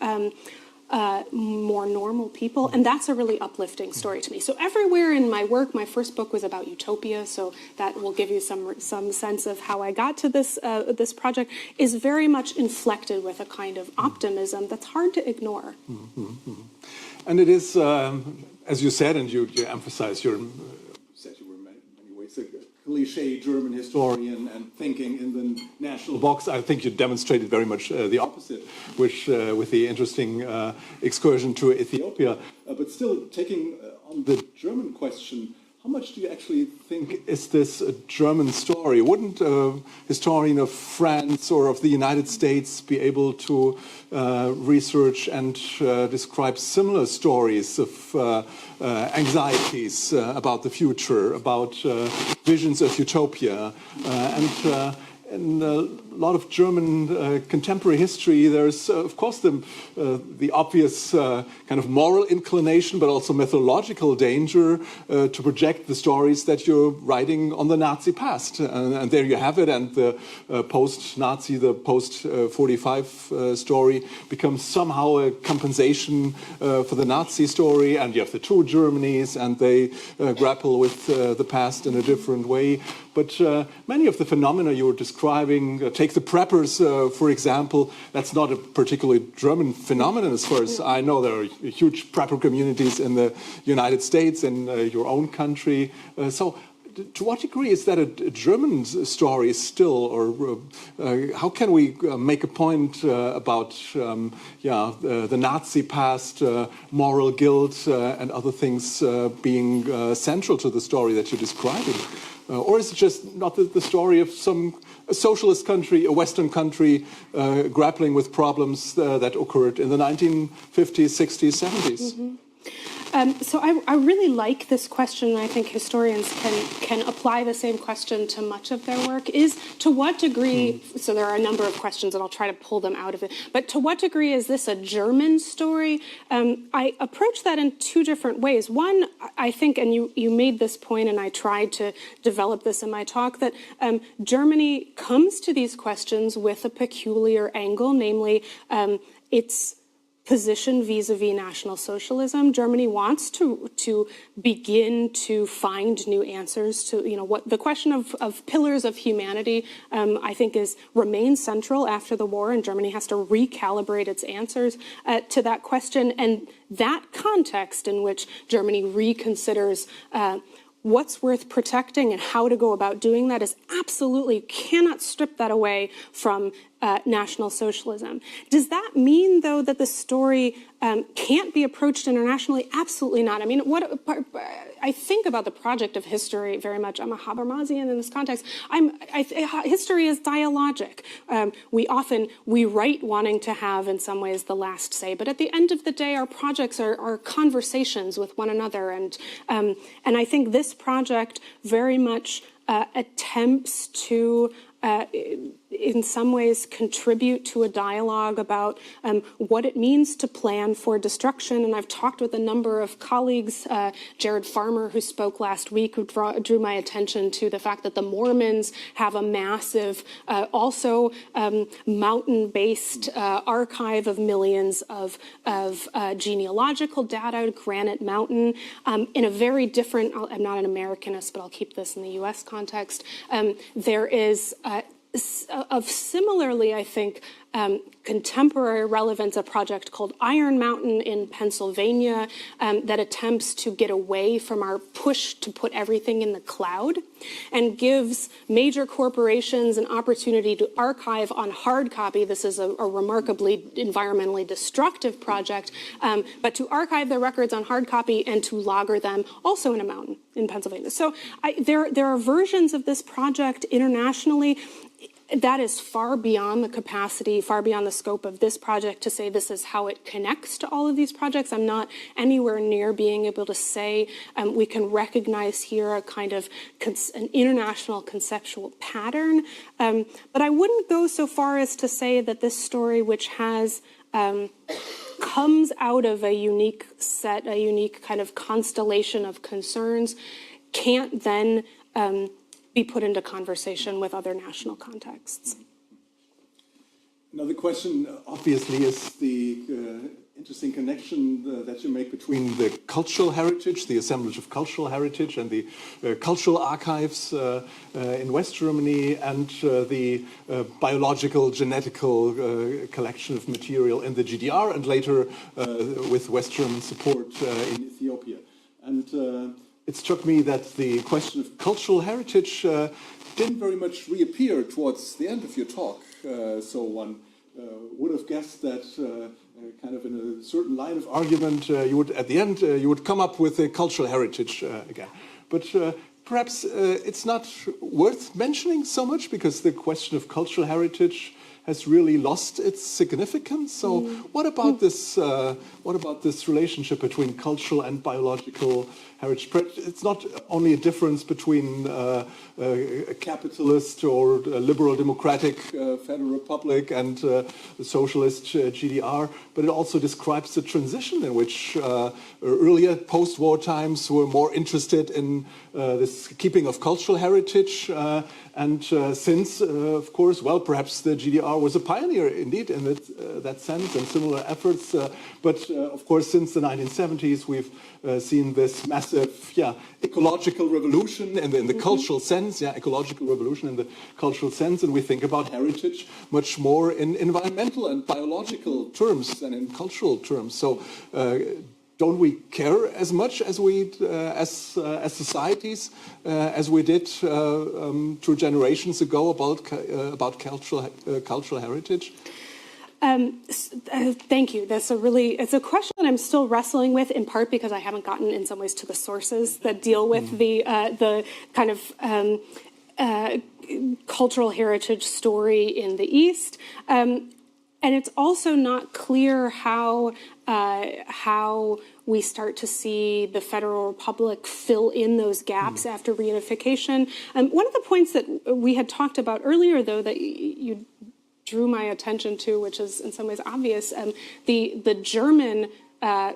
S2: more normal people. And that's a really uplifting story to me. So everywhere in my work, my first book was about utopia, so that will give you some sense of how I got to this project, is very much inflected with a kind of optimism that's hard to ignore.
S3: And it is, as you said, and you emphasized, you were in many ways politics, a cliche German historian and thinking in the national box. I think you demonstrated very much the opposite, which with the interesting excursion to Ethiopia. But still, taking on the German question, how much do you actually think is this a German story? Wouldn't a historian of France or of the United States be able to research and describe similar stories of anxieties about the future, about visions of utopia? And in a lot of German contemporary history, there's, of course, the obvious kind of moral inclination, but also methodological danger to project the stories that you're writing on the Nazi past. And there you have it. And the post-Nazi, the post-45 story becomes somehow a compensation for the Nazi story. And you have the two Germanys, and they grapple with the past in a different way. But many of the phenomena you were describing, take the preppers, for example, that's not a particularly German phenomenon as far as I know. There are huge prepper communities in the United States, in your own country. So to what degree is that a German story still, or how can we make a point about the Nazi past, moral guilt, and other things being central to the story that you're describing? Or is it just not the story of a socialist country, a Western country, grappling with problems that occurred in the 1950s, 60s, 70s? Mm-hmm.
S2: So I really like this question, and I think historians can apply the same question to much of their work, is to what degree, so there are a number of questions and I'll try to pull them out of it, but to what degree is this a German story? I approach that in two different ways. One, I think, and you made this point and I tried to develop this in my talk, that Germany comes to these questions with a peculiar angle, namely its position vis-a-vis National Socialism. Germany wants to begin to find new answers to, what the question of pillars of humanity, I think remains central after the war, and Germany has to recalibrate its answers to that question. And that context in which Germany reconsiders what's worth protecting and how to go about doing that is absolutely, cannot strip that away from National Socialism. Does that mean, though, that the story can't be approached internationally? Absolutely not. I mean, I think about the project of history very much. I'm a Habermasian in this context. History is dialogic. We write wanting to have, in some ways, the last say. But at the end of the day, our projects are conversations with one another. And I think this project very much attempts to in some ways contribute to a dialogue about what it means to plan for destruction. And I've talked with a number of colleagues, Jared Farmer, who spoke last week, who drew my attention to the fact that the Mormons have a massive, also mountain-based archive of millions of genealogical data, Granite Mountain, in a very different, I'm not an Americanist, but I'll keep this in the US context. There is of similarly, I think, contemporary relevance, a project called Iron Mountain in Pennsylvania that attempts to get away from our push to put everything in the cloud and gives major corporations an opportunity to archive on hard copy. This is a remarkably environmentally destructive project, but to archive their records on hard copy and to logger them also in a mountain in Pennsylvania. So there are versions of this project internationally that is far beyond the capacity, far beyond the scope of this project to say this is how it connects to all of these projects. I'm not anywhere near being able to say we can recognize here a kind of an international conceptual pattern. But I wouldn't go so far as to say that this story, which has comes out of a unique set, a unique kind of constellation of concerns, can't then be put into conversation with other national contexts.
S3: Another question, obviously, is the interesting connection that you make between the cultural heritage, the assemblage of cultural heritage, and the cultural archives in West Germany, and the biological, genetical collection of material in the GDR, and later with West German support in Ethiopia. And it struck me that the question of cultural heritage didn't very much reappear towards the end of your talk. So one would have guessed that kind of in a certain line of argument, you would, at the end, you would come up with a cultural heritage again. But perhaps it's not worth mentioning so much because the question of cultural heritage has really lost its significance. So what about this? What about this relationship between cultural and biological heritage? It's not only a difference between a capitalist or a liberal democratic federal republic and the socialist GDR, but it also describes the transition in which earlier post-war times were more interested in this keeping of cultural heritage. And since, of course, well, perhaps the GDR was a pioneer indeed in that sense and similar efforts. But of course, since the 1970s, we've seen this massive, ecological revolution in the cultural sense, ecological revolution in the cultural sense. And we think about heritage much more in environmental and biological terms than in cultural terms. So don't we care as much as we, as societies, as we did 2 generations ago about cultural heritage?
S2: Thank you. It's a question that I'm still wrestling with, in part because I haven't gotten, in some ways, to the sources that deal with the kind of cultural heritage story in the East. And it's also not clear how we start to see the Federal Republic fill in those gaps after reunification. One of the points that we had talked about earlier, though, that you drew my attention to, which is in some ways obvious, the German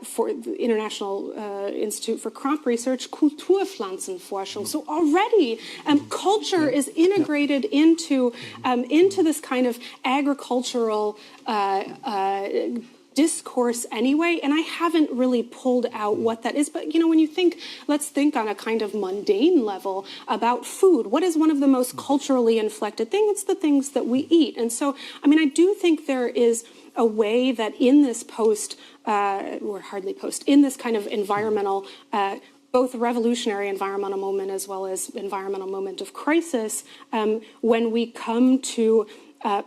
S2: for the International Institute for Crop Research, Kulturpflanzenforschung. So already culture is integrated into this kind of agricultural discourse anyway, and I haven't really pulled out what that is. But, when you think, let's think on a kind of mundane level about food. What is one of the most culturally inflected things? It's the things that we eat. And so, I do think there is a way that in this in this kind of environmental, both revolutionary environmental moment as well as environmental moment of crisis, when we come to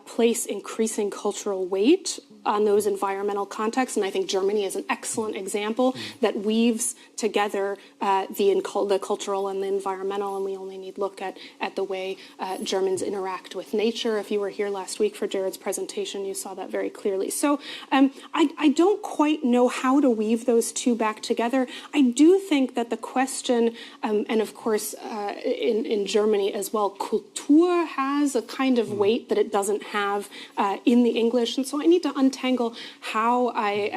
S2: place increasing cultural weight on those environmental contexts, and I think Germany is an excellent example that weaves together the cultural and the environmental, and we only need look at the way Germans interact with nature. If you were here last week for Jared's presentation, you saw that very clearly. So I don't quite know how to weave those two back together. I do think that the question, and of course in Germany as well, Kultur has a kind of weight that it doesn't have in the English, and so I need to untangle how I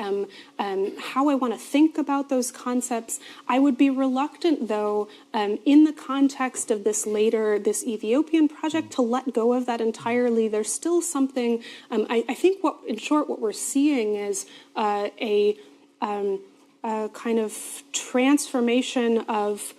S2: want to think about those concepts. I would be reluctant, though, in the context of this Ethiopian project, to let go of that entirely. There's still something. I think, in short, what we're seeing is a kind of transformation of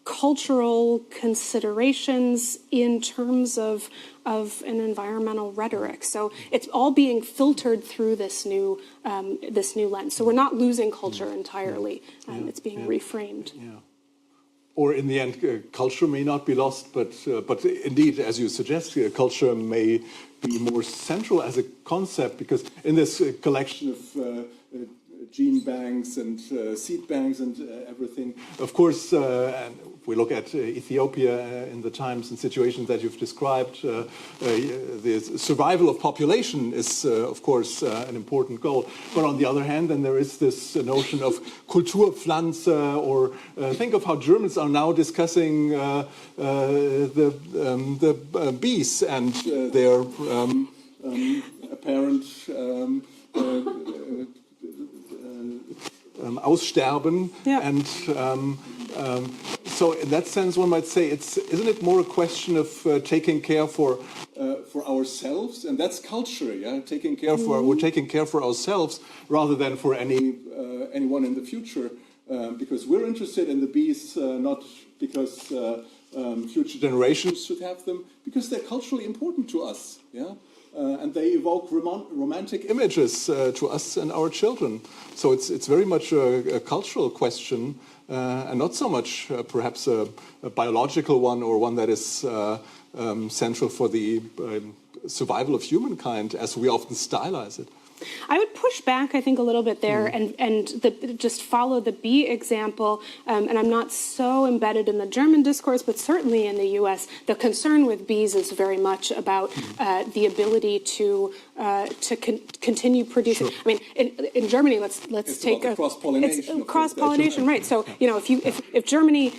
S2: cultural considerations in terms of an environmental rhetoric. So it's all being filtered through this new lens. So we're not losing culture entirely. It's being reframed.
S3: Yeah. Or in the end, culture may not be lost, but indeed, as you suggest, culture may be more central as a concept, because in this collection of gene banks and seed banks and everything. Of course, and we look at Ethiopia in the times and situations that you've described, the survival of population is, of course, an important goal. But on the other hand, then there is this notion of Kulturpflanze, or think of how Germans are now discussing the bees and their apparent Aussterben, and so in that sense, one might say, isn't it more a question of taking care for ourselves, and that's culture, taking care we're taking care for ourselves rather than for anyone in the future, because we're interested in the bees, not because future generations should have them, because they're culturally important to us, and they evoke romantic images to us and our children. So it's very much a cultural question, and not so much perhaps a biological one, or one that is central for the survival of humankind, as we often stylize it.
S2: I would push back, I think, a little bit there and just follow the bee example. And I'm not so embedded in the German discourse, but certainly in the U.S., the concern with bees is very much about the ability to continue producing. Sure. I mean, in Germany, let's take a
S3: cross-pollination.
S2: Cross-pollination, right? So if Germany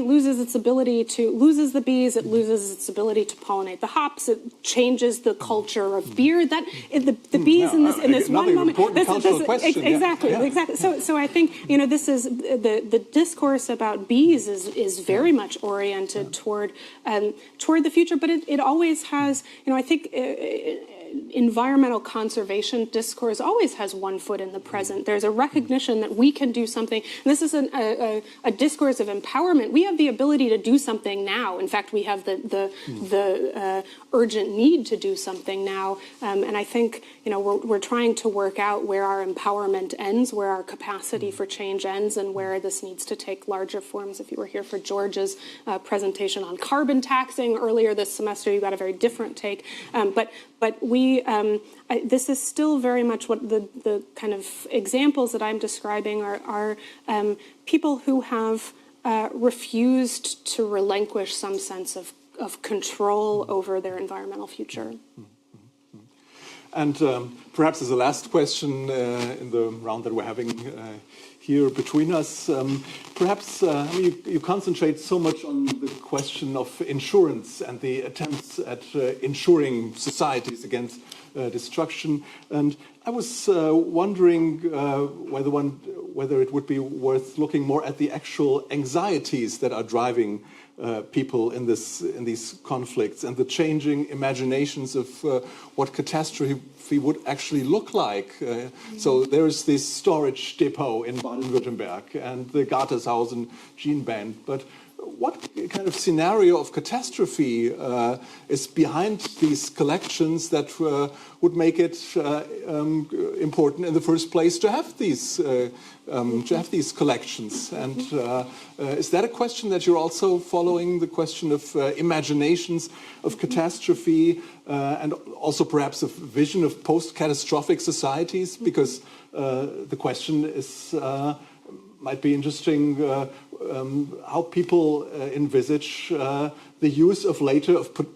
S2: loses the bees, it loses its ability to pollinate the hops. It changes the culture of beer. The bees in this one moment. Exactly. So I think this is the discourse about bees is very much oriented toward the future, but it always has. I think. Environmental conservation discourse always has one foot in the present. There's a recognition that we can do something. And this is a discourse of empowerment. We have the ability to do something now. In fact, we have the urgent need to do something now. And I think we're trying to work out where our empowerment ends, where our capacity for change ends, and where this needs to take larger forms. If you were here for George's presentation on carbon taxing earlier this semester, you got a very different take. But this is still very much what the kind of examples that I'm describing are people who have refused to relinquish some sense of control over their environmental future.
S3: And perhaps as a last question in the round that we're having here between us, perhaps you concentrate so much on the question of insurance and the attempts at insuring societies against destruction. And I was wondering whether it would be worth looking more at the actual anxieties that are driving people in these conflicts, and the changing imaginations of what catastrophe would actually look like. So there's this storage depot in Baden-Württemberg and the Gartershaus in Jeanband, but what kind of scenario of catastrophe is behind these collections that would make it important in the first place to have these collections? And is that a question that you're also following, the question of imaginations of catastrophe and also perhaps a vision of post-catastrophic societies? Because the question is might be interesting how people envisage the use of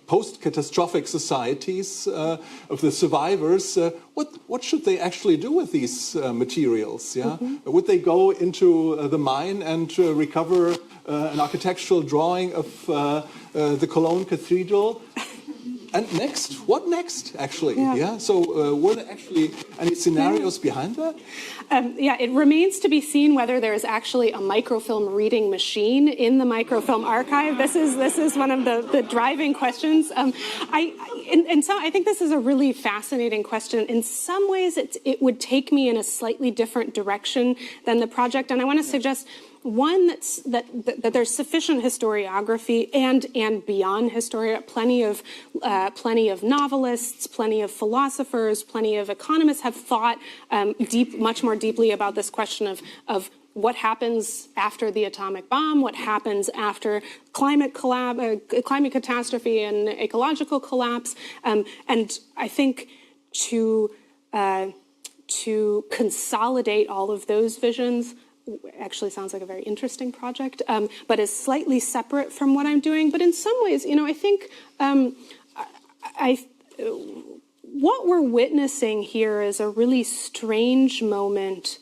S3: post-catastrophic societies of the survivors. What should they actually do with these materials? Yeah, would they go into the mine and recover an architectural drawing of the Cologne Cathedral? And next, what next, actually? Yeah. So were there actually any scenarios behind that?
S2: It remains to be seen whether there is actually a microfilm reading machine in the microfilm archive. This is one of the driving questions. I think this is a really fascinating question. In some ways, it would take me in a slightly different direction than the project, and I want to suggest one that there's sufficient historiography and beyond historiography, plenty of novelists, plenty of philosophers, plenty of economists have thought much more deeply about this question of what happens after the atomic bomb, what happens after climate catastrophe and ecological collapse, and I think to consolidate all of those visions actually sounds like a very interesting project, but is slightly separate from what I'm doing. But in some ways, I think what we're witnessing here is a really strange moment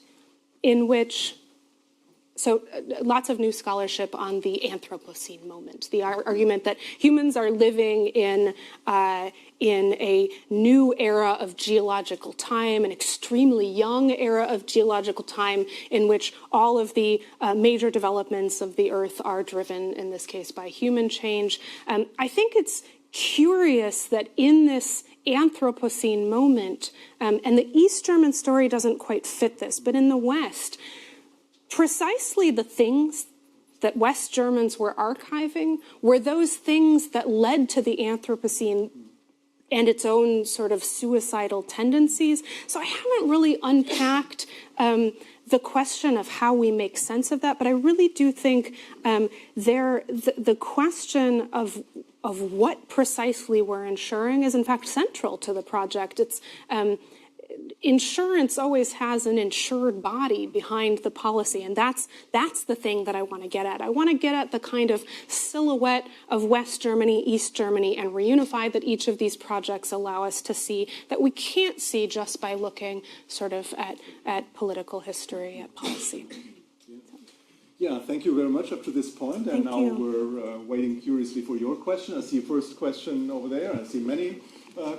S2: in which, lots of new scholarship on the Anthropocene moment, the argument that humans are living in a new era of geological time, an extremely young era of geological time in which all of the major developments of the Earth are driven, in this case, by human change. I think it's curious that in this Anthropocene moment, and the East German story doesn't quite fit this, but in the West, precisely the things that West Germans were archiving were those things that led to the Anthropocene and its own sort of suicidal tendencies. So I haven't really unpacked the question of how we make sense of that, but I really do think the question of what precisely we're ensuring is in fact central to the project. It's insurance always has an insured body behind the policy, and that's the thing that I want to get at. I want to get at the kind of silhouette of West Germany, East Germany, and reunify that each of these projects allow us to see that we can't see just by looking sort of at political history, at policy.
S3: Yeah, thank you very much up to this point. And now we're waiting curiously for your question. I see a first question over there. I see many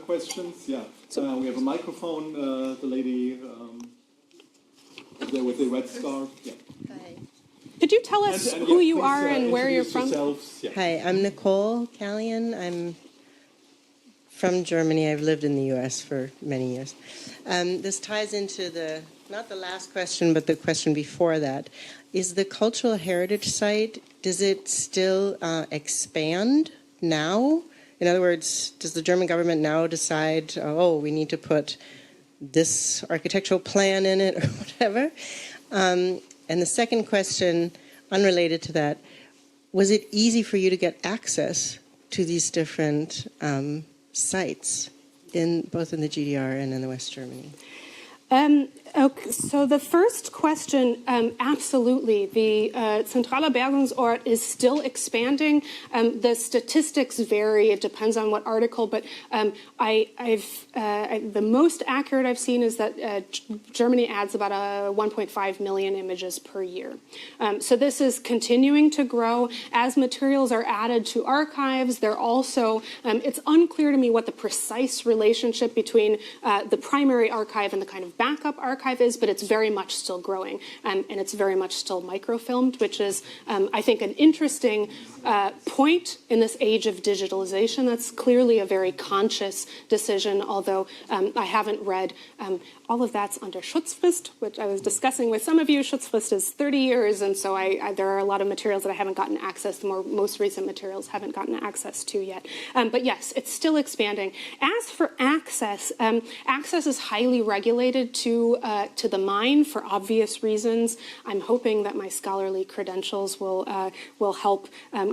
S3: questions. Yeah, we have a microphone. The lady there with the red scarf. Yeah.
S2: Hi. Could you tell us who you are and where you're from?
S4: Yeah. Hi, I'm Nicole Callion. I'm from Germany. I've lived in the U.S. for many years. This ties into not the last question, but the question before that. Is the cultural heritage site, does it still expand now? In other words, does the German government now decide, oh, we need to put this architectural plan in it or whatever? And the second question, unrelated to that, was it easy for you to get access to these different sites, both in the GDR and in the West Germany?
S2: Okay, so the first question, absolutely. The Zentraler Bergungsort is still expanding. The statistics vary. It depends on what article, but the most accurate I've seen is that Germany adds about 1.5 million images per year. So this is continuing to grow. As materials are added to archives, they're also, it's unclear to me what the precise relationship between the primary archive and the kind of backup archive is, but it's very much still growing, and it's very much still microfilmed, which is, I think, an interesting point in this age of digitalization. That's clearly a very conscious decision, although I haven't read all of that's under Schutzfrist, which I was discussing with some of you. Schutzfrist is 30 years, and so there are a lot of materials that I haven't gotten access to, most recent materials haven't gotten access to yet. But yes, it's still expanding. As for access, access is highly regulated to the mine for obvious reasons. I'm hoping that my scholarly credentials will help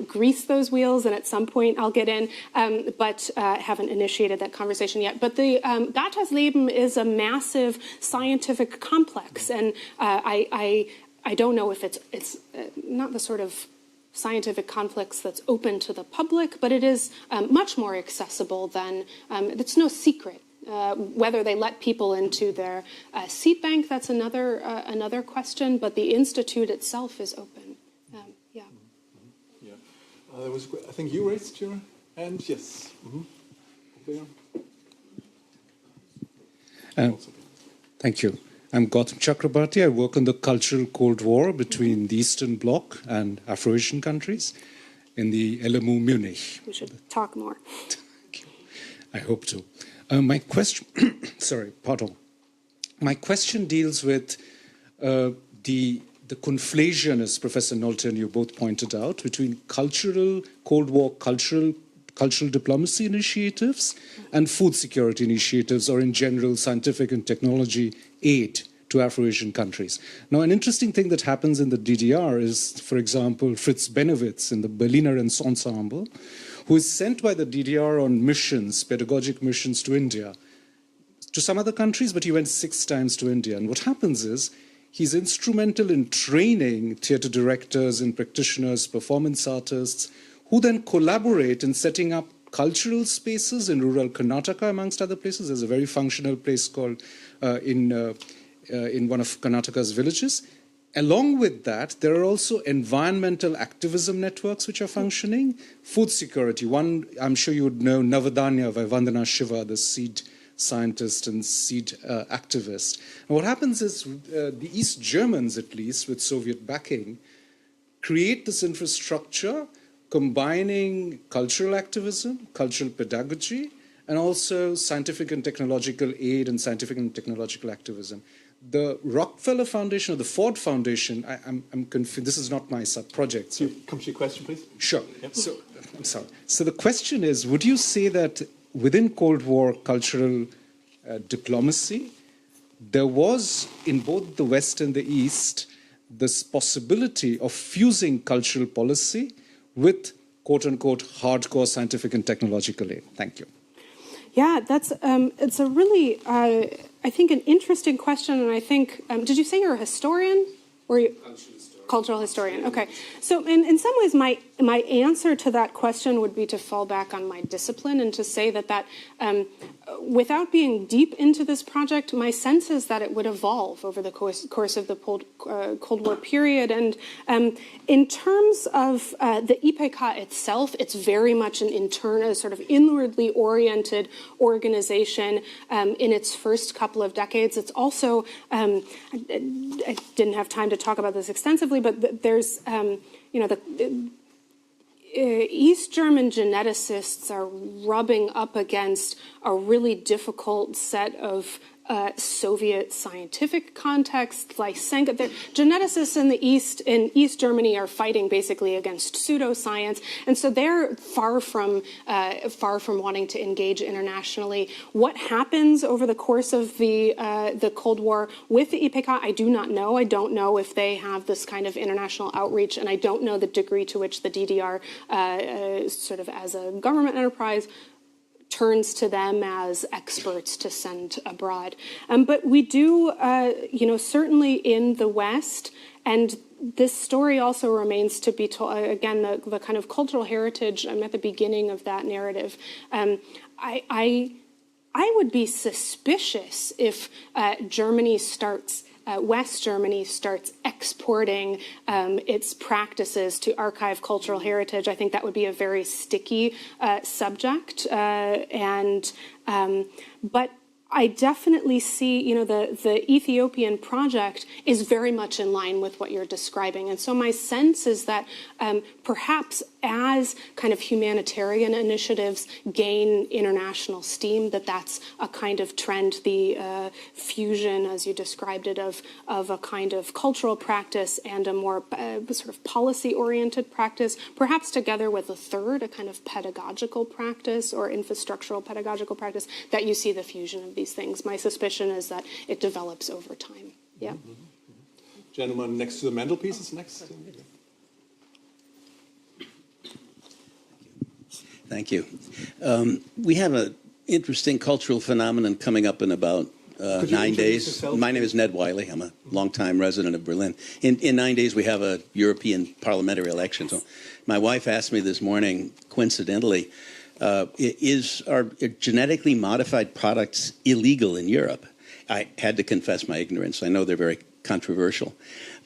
S2: grease those wheels, and at some point I'll get in, but haven't initiated that conversation yet. But the Gatersleben is a massive scientific complex, and I don't know if it's not the sort of scientific complex that's open to the public, but it is much more accessible than, it's no secret. Whether they let people into their seed bank, that's another question, but the institute itself is open. Yeah.
S3: Yeah. There was, I think you raised your hand. Yes. There.
S5: Thank you. I'm Gautam Chakrabarti. I work on the cultural Cold War between the Eastern Bloc and Afro-Asian countries in the LMU Munich.
S2: We should talk more.
S5: Thank you. I hope to. My question, My question deals with the conflation, as Professor Norton, you both pointed out, between cultural Cold War cultural diplomacy initiatives and food security initiatives, or in general scientific and technology aid to Afro-Asian countries. Now, an interesting thing that happens in the DDR is, for example, Fritz Benowitz in the Berliner Ensemble, who is sent by the DDR on missions, pedagogic missions to India, to some other countries, but he went 6 times to India. And what happens is he's instrumental in training theater directors and practitioners, performance artists, who then collaborate in setting up cultural spaces in rural Karnataka, amongst other places. There's a very functional place called in one of Karnataka's villages. Along with that, there are also environmental activism networks which are functioning. Food security. One, I'm sure you would know Navadanya by Vandana Shiva, the seed scientist and seed activist. And what happens is the East Germans, at least, with Soviet backing, create this infrastructure combining cultural activism, cultural pedagogy, and also scientific and technological aid and scientific and technological activism. The Rockefeller Foundation or the Ford Foundation, I'm confused. This is not my sub-project. So.
S3: Come to your question, please.
S5: Sure. Yep. So, I'm sorry. So the question is, would you say that within Cold War cultural diplomacy, there was, in both the West and the East, this possibility of fusing cultural policy with quote-unquote hardcore scientific and technological aid. Thank you.
S2: Yeah, that's it's a really, I think, an interesting question. And I think, did you say you're a historian? Or you? Cultural historian. Okay. So in some ways, my answer to that question would be to fall back on my discipline and to say that without being deep into this project, my sense is that it would evolve over the course of the Cold War period. And in terms of the IPK itself, it's very much an internal, sort of inwardly oriented organization in its first couple of decades. It's also, I didn't have time to talk about this extensively, but there's, the East German geneticists are rubbing up against a really difficult set of Soviet scientific context. Lysenko, the geneticists in East Germany are fighting basically against pseudoscience, and so they're far from wanting to engage internationally. What happens over the course of the Cold War with the IPK, I do not know. I don't know if they have this kind of international outreach, and I don't know the degree to which the DDR, sort of as a government enterprise, turns to them as experts to send abroad. But we do, certainly in the West, and this story also remains to be told, again, the kind of cultural heritage, I'm at the beginning of that narrative. I would be suspicious if West Germany starts exporting its practices to archive cultural heritage. I think that would be a very sticky subject. But I definitely see, the Ethiopian project is very much in line with what you're describing. And so my sense is that perhaps as kind of humanitarian initiatives gain international steam, that's a kind of trend, the fusion, as you described it, of a kind of cultural practice and a more sort of policy-oriented practice, perhaps together with a kind of pedagogical practice or infrastructural pedagogical practice, that you see the fusion of these things. My suspicion is that it develops over time. Yeah.
S3: Mm-hmm. Gentleman next to the mantelpiece is next.
S6: Thank you. We have an interesting cultural phenomenon coming up in about 9 days. My name is Ned Wiley. I'm a longtime resident of Berlin. In 9 days, we have a European parliamentary election. So my wife asked me this morning, coincidentally, are genetically modified products illegal in Europe? I had to confess my ignorance. I know they're very controversial.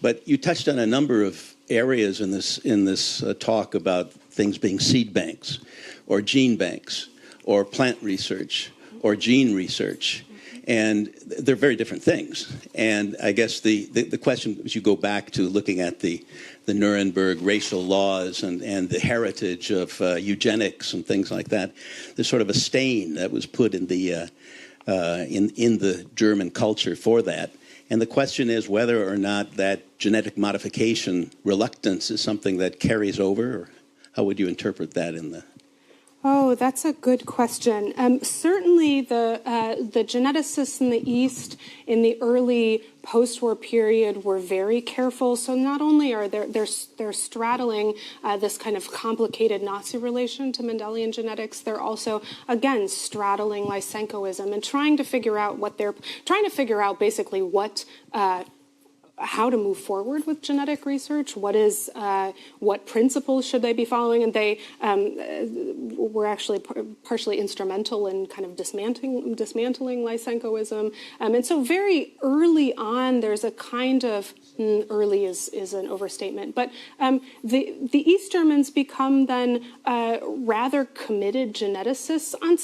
S6: But you touched on a number of areas in this talk about things being seed banks or gene banks or plant research or gene research. And they're very different things. And I guess the question, as you go back to looking at the Nuremberg racial laws and the heritage of eugenics and things like that, there's sort of a stain that was put in the German culture for that. And the question is whether or not that genetic modification reluctance is something that carries over, or how would you interpret that in the...
S2: Oh, that's a good question. Certainly, the geneticists in the East in the early post-war period were very careful. So not only are they're straddling this kind of complicated Nazi relation to Mendelian genetics, they're also again straddling Lysenkoism and trying to figure out basically what. How to move forward with genetic research, what principles should they be following, and they were actually partially instrumental in kind of dismantling Lysenkoism. And so very early on, there's a kind of, early is an overstatement, but the East Germans become then rather committed geneticists on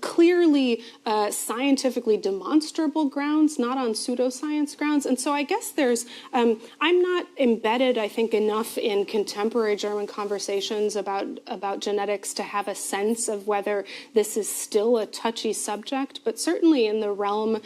S2: clearly scientifically demonstrable grounds, not on pseudoscience grounds. And so I guess there's, I'm not embedded, I think, enough in contemporary German conversations about genetics to have a sense of whether this is still a touchy subject, but certainly in the realm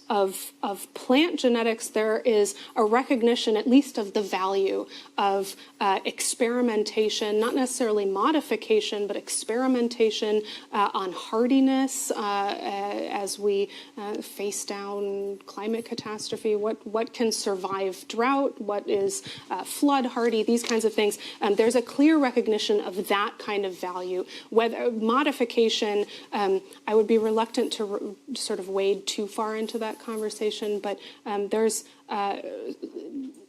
S2: of plant genetics, there is a recognition, at least of the value of experimentation, not necessarily modification, but experimentation on hardiness as we face down climate catastrophe, what can survive drought, what is flood hardy, these kinds of things. There's a clear recognition of that kind of value. Whether modification, I would be reluctant to sort of wade too far into that conversation, but there's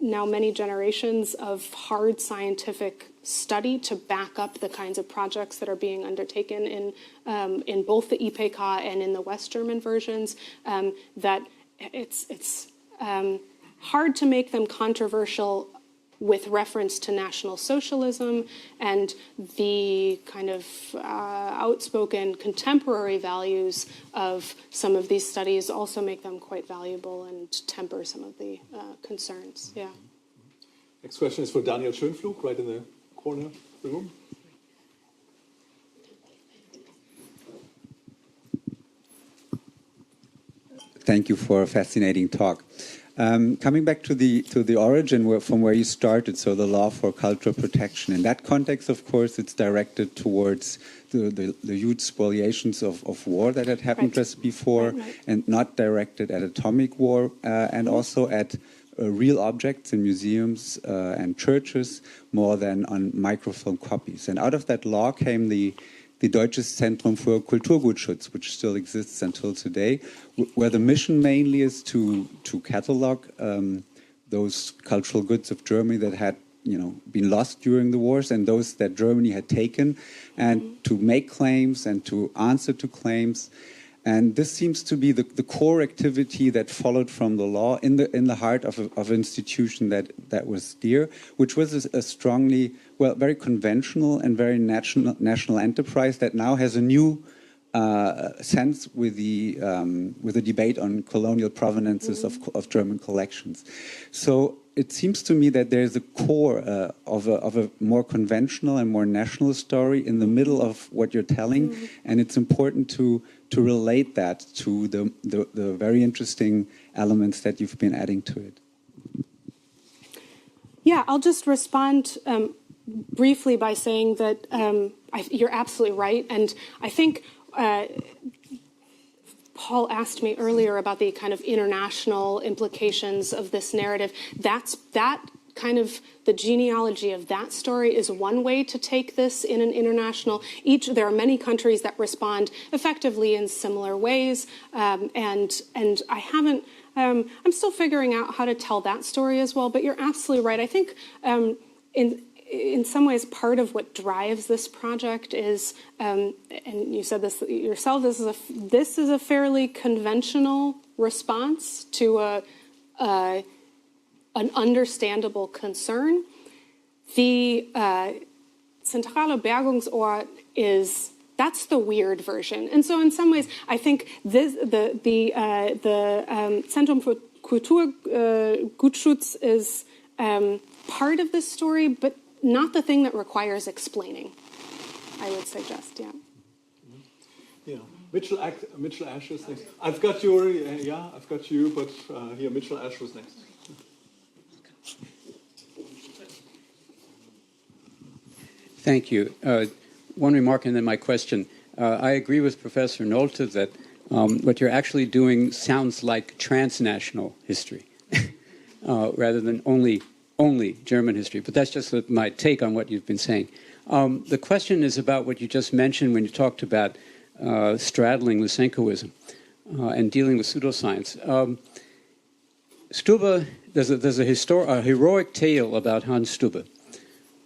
S2: now many generations of hard scientific study to back up the kinds of projects that are being undertaken in both the IPK and in the West German versions, that it's hard to make them controversial with reference to National Socialism, and the kind of outspoken contemporary values of some of these studies also make them quite valuable and temper some of the concerns. Yeah.
S3: Next question is for Daniel Schönpflug, right in the corner of the room.
S7: Thank you for a fascinating talk. Coming back to the origin from where you started, so the law for cultural protection. In that context, of course, it's directed towards the huge spoliations of war that had happened just before, and not directed at atomic war, and also at real objects in museums and churches, more than on microfilm copies. And out of that law came the Deutsches Zentrum für Kulturgutschutz, which still exists until today, where the mission mainly is to catalog those cultural goods of Germany that had been lost during the wars, and those that Germany had taken, and to make claims and to answer to claims. And this seems to be the core activity that followed from the law in the heart of an institution that was dear, which was a strongly, very conventional and very national enterprise that now has a new sense with the debate on colonial provenances of German collections. So it seems to me that there's a core of a more conventional and more national story in the middle of what you're telling, and it's important to relate that to the very interesting elements that you've been adding to it.
S2: Yeah, I'll just respond briefly by saying that you're absolutely right, and I think Paul asked me earlier about the kind of international implications of this narrative. That kind of the genealogy of that story is one way to take this in an international. There are many countries that respond effectively in similar ways, and I haven't. I'm still figuring out how to tell that story as well. But you're absolutely right. I think in some ways, part of what drives this project is, and you said this yourself, this is a fairly conventional response to an understandable concern. The Zentraler Bergungsort that's the weird version, and so in some ways, I think the Zentrum für Kulturgutschutz is part of this story, but not the thing that requires explaining, I would suggest, yeah.
S3: Yeah, Mitchell Ash is next. I've got you, but here, Mitchell Ash was next.
S8: Thank you. One remark and then my question. I agree with Professor Nolte that what you're actually doing sounds like transnational history rather than only German history, but that's just my take on what you've been saying. The question is about what you just mentioned when you talked about straddling Lysenkoism and dealing with pseudoscience. Stubbe, there's a heroic tale about Hans Stubbe,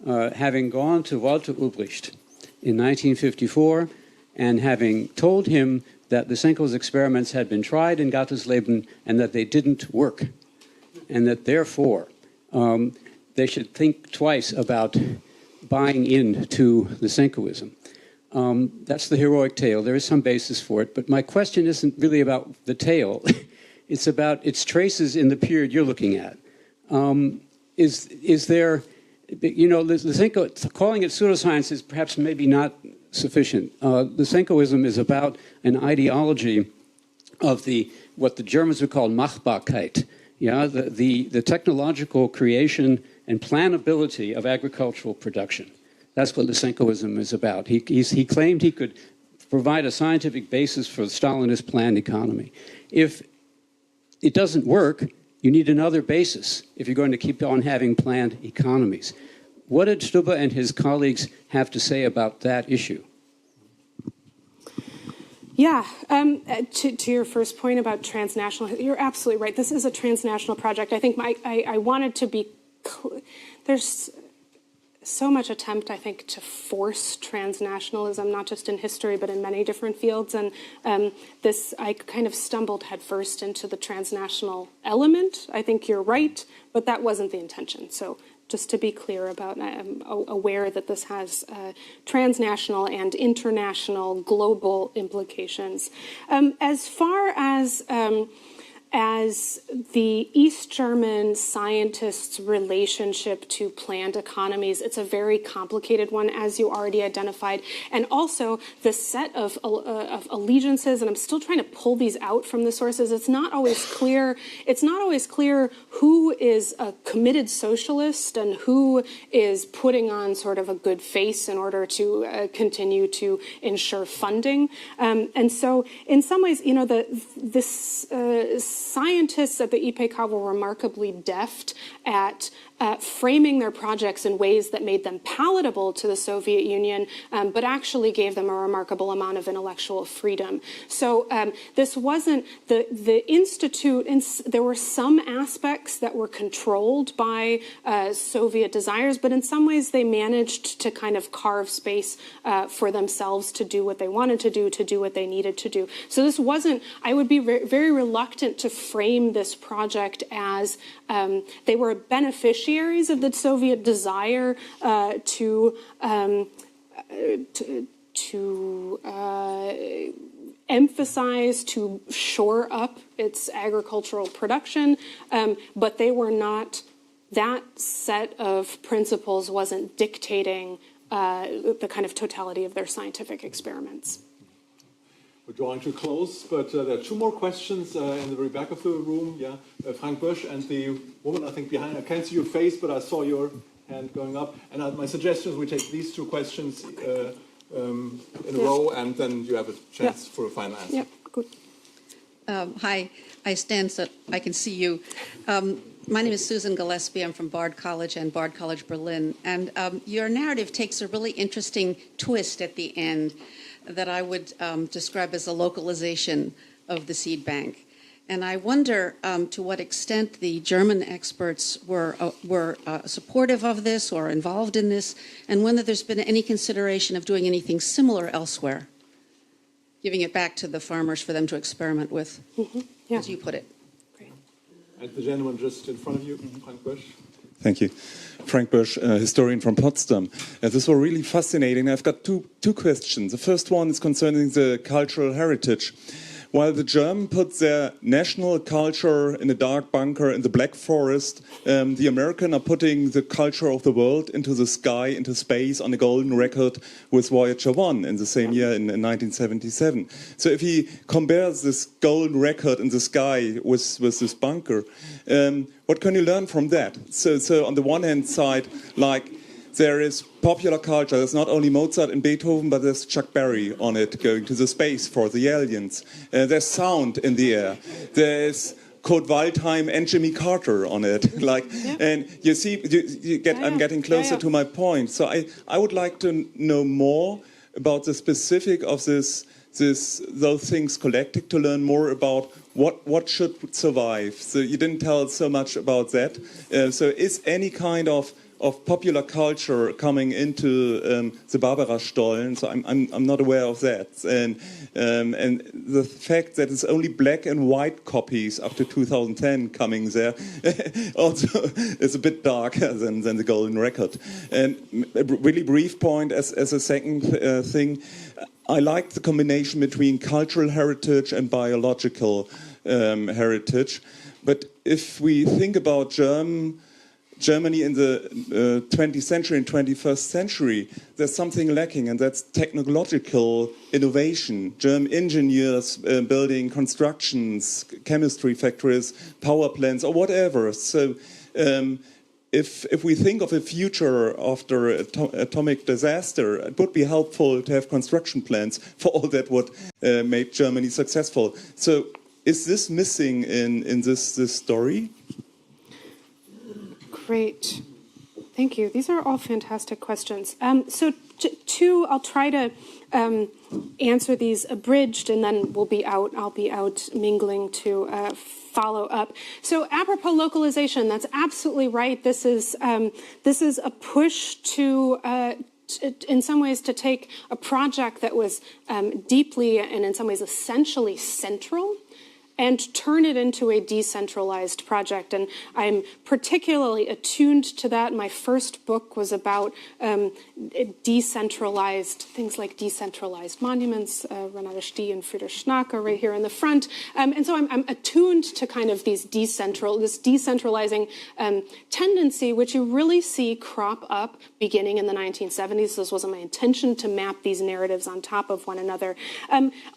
S8: having gone to Walter Ulbricht in 1954 and having told him that Lysenko's experiments had been tried in Gottesleben and that they didn't work, and that therefore they should think twice about buying into Lysenkoism. That's the heroic tale. There is some basis for it, but my question isn't really about the tale. It's about its traces in the period you're looking at. Is there, Lysenko, calling it pseudoscience is perhaps maybe not sufficient. Lysenkoism is about an ideology of the what the Germans would call Machbarkeit, yeah, the technological creation and planability of agricultural production. That's what Lysenkoism is about. He claimed he could provide a scientific basis for the Stalinist planned economy. If it doesn't work, you need another basis if you're going to keep on having planned economies. What did Stubbe and his colleagues have to say about that issue?
S2: Yeah, to your first point about transnational, you're absolutely right. This is a transnational project. I think I wanted to be clear. There's so much attempt, I think, to force transnationalism, not just in history, but in many different fields. And I kind of stumbled headfirst into the transnational element. I think you're right, but that wasn't the intention. So just to be clear about, I'm aware that this has transnational and international global implications. As far as the East German scientists' relationship to planned economies, it's a very complicated one, as you already identified. And also the set of allegiances, and I'm still trying to pull these out from the sources. It's not always clear. It's not always clear who is a committed socialist and who is putting on sort of a good face in order to continue to ensure funding. And so, in some ways, you know, scientists at the IPK were remarkably deft at framing their projects in ways that made them palatable to the Soviet Union, but actually gave them a remarkable amount of intellectual freedom. So this wasn't the institute. There were some aspects that were controlled by Soviet desires, but in some ways they managed to kind of carve space for themselves to do what they wanted to do what they needed to do. So this wasn't. I would be very reluctant to frame this project as they were beneficiaries of the Soviet desire to emphasize, to shore up its agricultural production, but they were not. That set of principles wasn't dictating the kind of totality of their scientific experiments.
S3: We're drawing to close, but there are two more questions in the very back of the room. Yeah, Frank Busch and the woman, I think, behind. I can't see your face, but I saw your hand going up. And my suggestion is we take these two questions in a row, and then you have a chance for a final answer.
S2: Yeah, good.
S9: Hi, I stand so I can see you. My name is Susan Gillespie. I'm from Bard College and Bard College Berlin. And your narrative takes a really interesting twist at the end that I would describe as a localization of the seed bank. And I wonder to what extent the German experts were supportive of this or involved in this, and whether there's been any consideration of doing anything similar elsewhere, giving it back to the farmers for them to experiment with,
S2: Yeah.
S9: as you put it.
S2: Great.
S3: And the gentleman just in front of you, Frank Busch.
S10: Thank you. Frank Busch, historian from Potsdam. This was really fascinating. I've got two questions. The first one is concerning the cultural heritage. While the Germans put their national culture in a dark bunker in the Black Forest, the Americans are putting the culture of the world into the sky, into space, on a golden record with Voyager 1 in the same year in 1977. So if he compares this golden record in the sky with this bunker, what can you learn from that? So on the one hand side, like, there is popular culture. There's not only Mozart and Beethoven, but there's Chuck Berry on it, going to the space for the aliens. There's sound in the air. There's Kurt Waldheim and Jimmy Carter on it. And you see, I'm getting closer to my point. So I would like to know more about the specific of those things collected, to learn more about what should survive. So you didn't tell so much about that. So is any kind of popular culture coming into the Barbara Stollen? So I'm not aware of that, and the fact that it's only black and white copies after 2010 coming there also is a bit darker than the golden record. And a really brief point as a second thing, I like the combination between cultural heritage and biological heritage, but if we think about German Germany in the 20th century and 21st century, there's something lacking, and that's technological innovation. German engineers building constructions, chemistry factories, power plants, or whatever. So if we think of a future after atomic disaster, it would be helpful to have construction plans for all that would make Germany successful. So is this missing in this story?
S2: Great. Thank you. These are all fantastic questions. So I'll try to answer these abridged, and then I'll be out mingling to follow up. So apropos localization, that's absolutely right. This is a push to in some ways to take a project that was deeply and in some ways essentially central and turn it into a decentralized project. And I'm particularly attuned to that. My first book was about decentralized, things like decentralized monuments. Renate Stee and Friedrich Schnack are right here in the front. And so I'm attuned to kind of this decentralizing tendency, which you really see crop up beginning in the 1970s. This wasn't my intention to map these narratives on top of one another.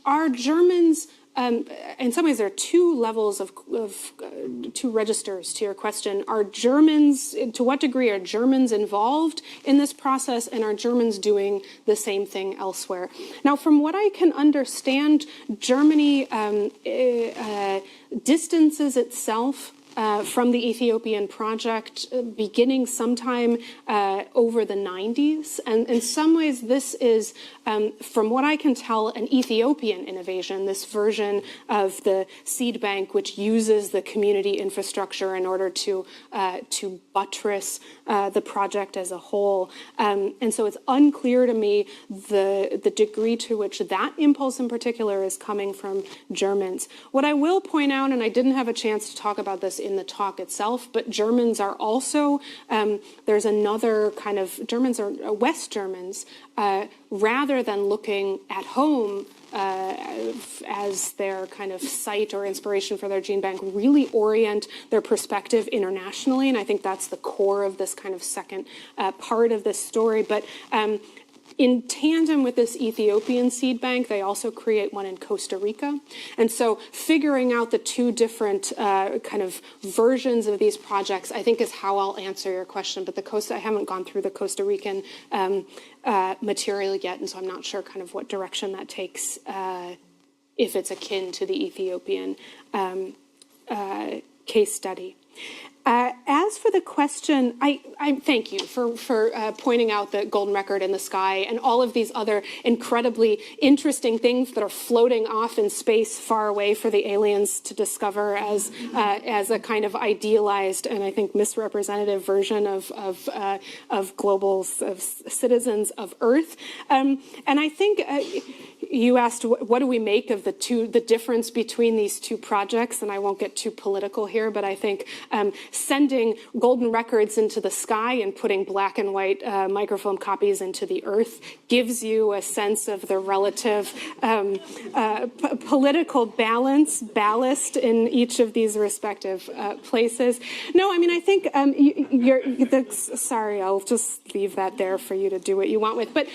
S2: Are Germans... in some ways, there are two levels of two registers to your question. Are Germans, to what degree are Germans involved in this process, and are Germans doing the same thing elsewhere? Now, from what I can understand, Germany distances itself from the Ethiopian project beginning sometime over the 90s. And in some ways, this is, from what I can tell, an Ethiopian innovation, this version of the seed bank, which uses the community infrastructure in order to buttress the project as a whole. And so it's unclear to me the degree to which that impulse in particular is coming from Germans. What I will point out, and I didn't have a chance to talk about this in the talk itself, but Germans are also, there's another kind of, Germans are West Germans, rather than looking at home as their kind of site or inspiration for their gene bank, really orient their perspective internationally. And I think that's the core of this kind of second part of this story. But in tandem with this Ethiopian seed bank, they also create one in Costa Rica. And so figuring out the two different kind of versions of these projects, I think, is how I'll answer your question. But I haven't gone through the Costa Rican material yet, and so I'm not sure kind of what direction that takes, if it's akin to the Ethiopian case study. As for the question, I thank you for pointing out the golden record in the sky and all of these other incredibly interesting things that are floating off in space far away for the aliens to discover as a kind of idealized and I think misrepresentative version of global citizens of Earth. And I think you asked what do we make of the difference between these two projects, and I won't get too political here, but I think sending golden records into the sky and putting black and white microfilm copies into the earth gives you a sense of the relative political ballast in each of these respective places. No, I mean, I think sorry, I'll just leave that there for you to do what you want with. But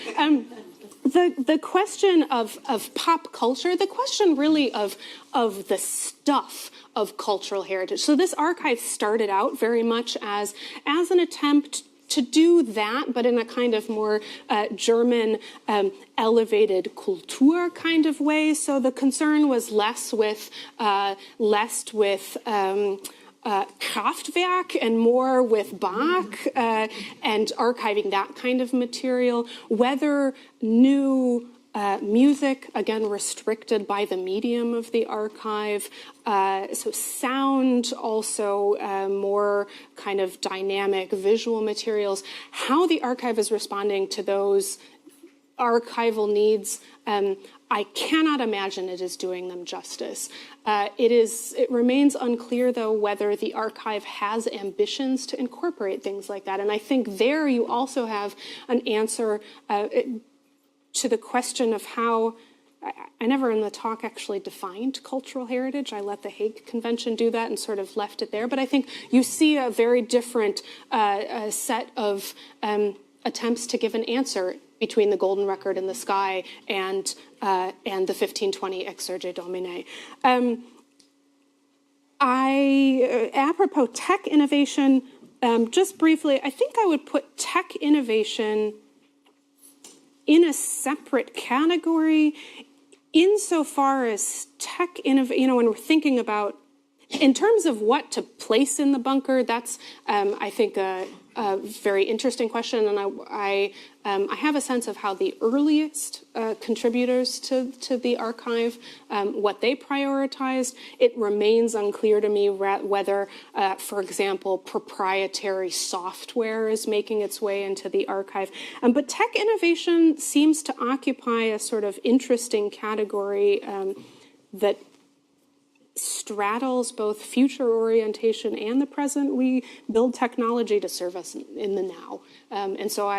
S2: the question of pop culture, the question really of the stuff of cultural heritage. So this archive started out very much as an attempt to do that, but in a kind of more German elevated Kultur kind of way. So the concern was less with Kraftwerk and more with Bach and archiving that kind of material, whether new music, again, restricted by the medium of the archive. So sound, also more kind of dynamic visual materials. How the archive is responding to those archival needs, I cannot imagine it is doing them justice. It remains unclear, though, whether the archive has ambitions to incorporate things like that. And I think there you also have an answer to the question of how I never in the talk actually defined cultural heritage. I let the Hague Convention do that and sort of left it there. But I think you see a very different set of attempts to give an answer between the Golden Record in the Sky and the 1520 Exsurge Domine. Apropos tech innovation, just briefly, I think I would put tech innovation in a separate category insofar as tech innovation, when we're thinking about, in terms of what to place in the bunker, that's, I think, a very interesting question. And I have a sense of how the earliest contributors to the archive, what they prioritized. It remains unclear to me whether, for example, proprietary software is making its way into the archive. But tech innovation seems to occupy a sort of interesting category that straddles both future orientation and the present. We build technology to serve us in the now. And so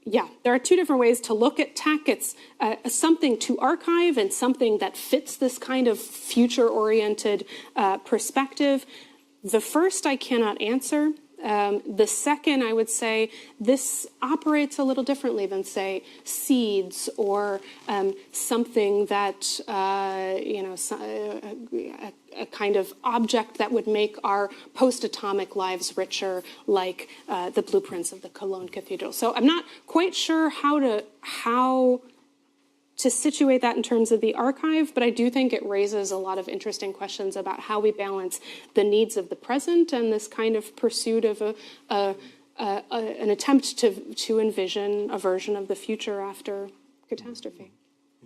S2: yeah, there are two different ways to look at tech. It's something to archive and something that fits this kind of future-oriented perspective. The first I cannot answer. The second, I would say, this operates a little differently than, say, seeds or something that, a kind of object that would make our post-atomic lives richer, like the blueprints of the Cologne Cathedral. So I'm not quite sure how to situate that in terms of the archive, but I do think it raises a lot of interesting questions about how we balance the needs of the present and this kind of pursuit of an attempt to envision a version of the future after catastrophe.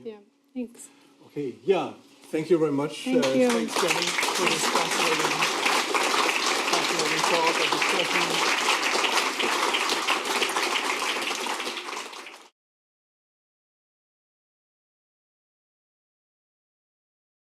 S2: Yeah, thanks.
S3: Okay, yeah, thank you very much.
S2: Thank you.
S3: Thanks, Jenny, for this fascinating talk and discussion.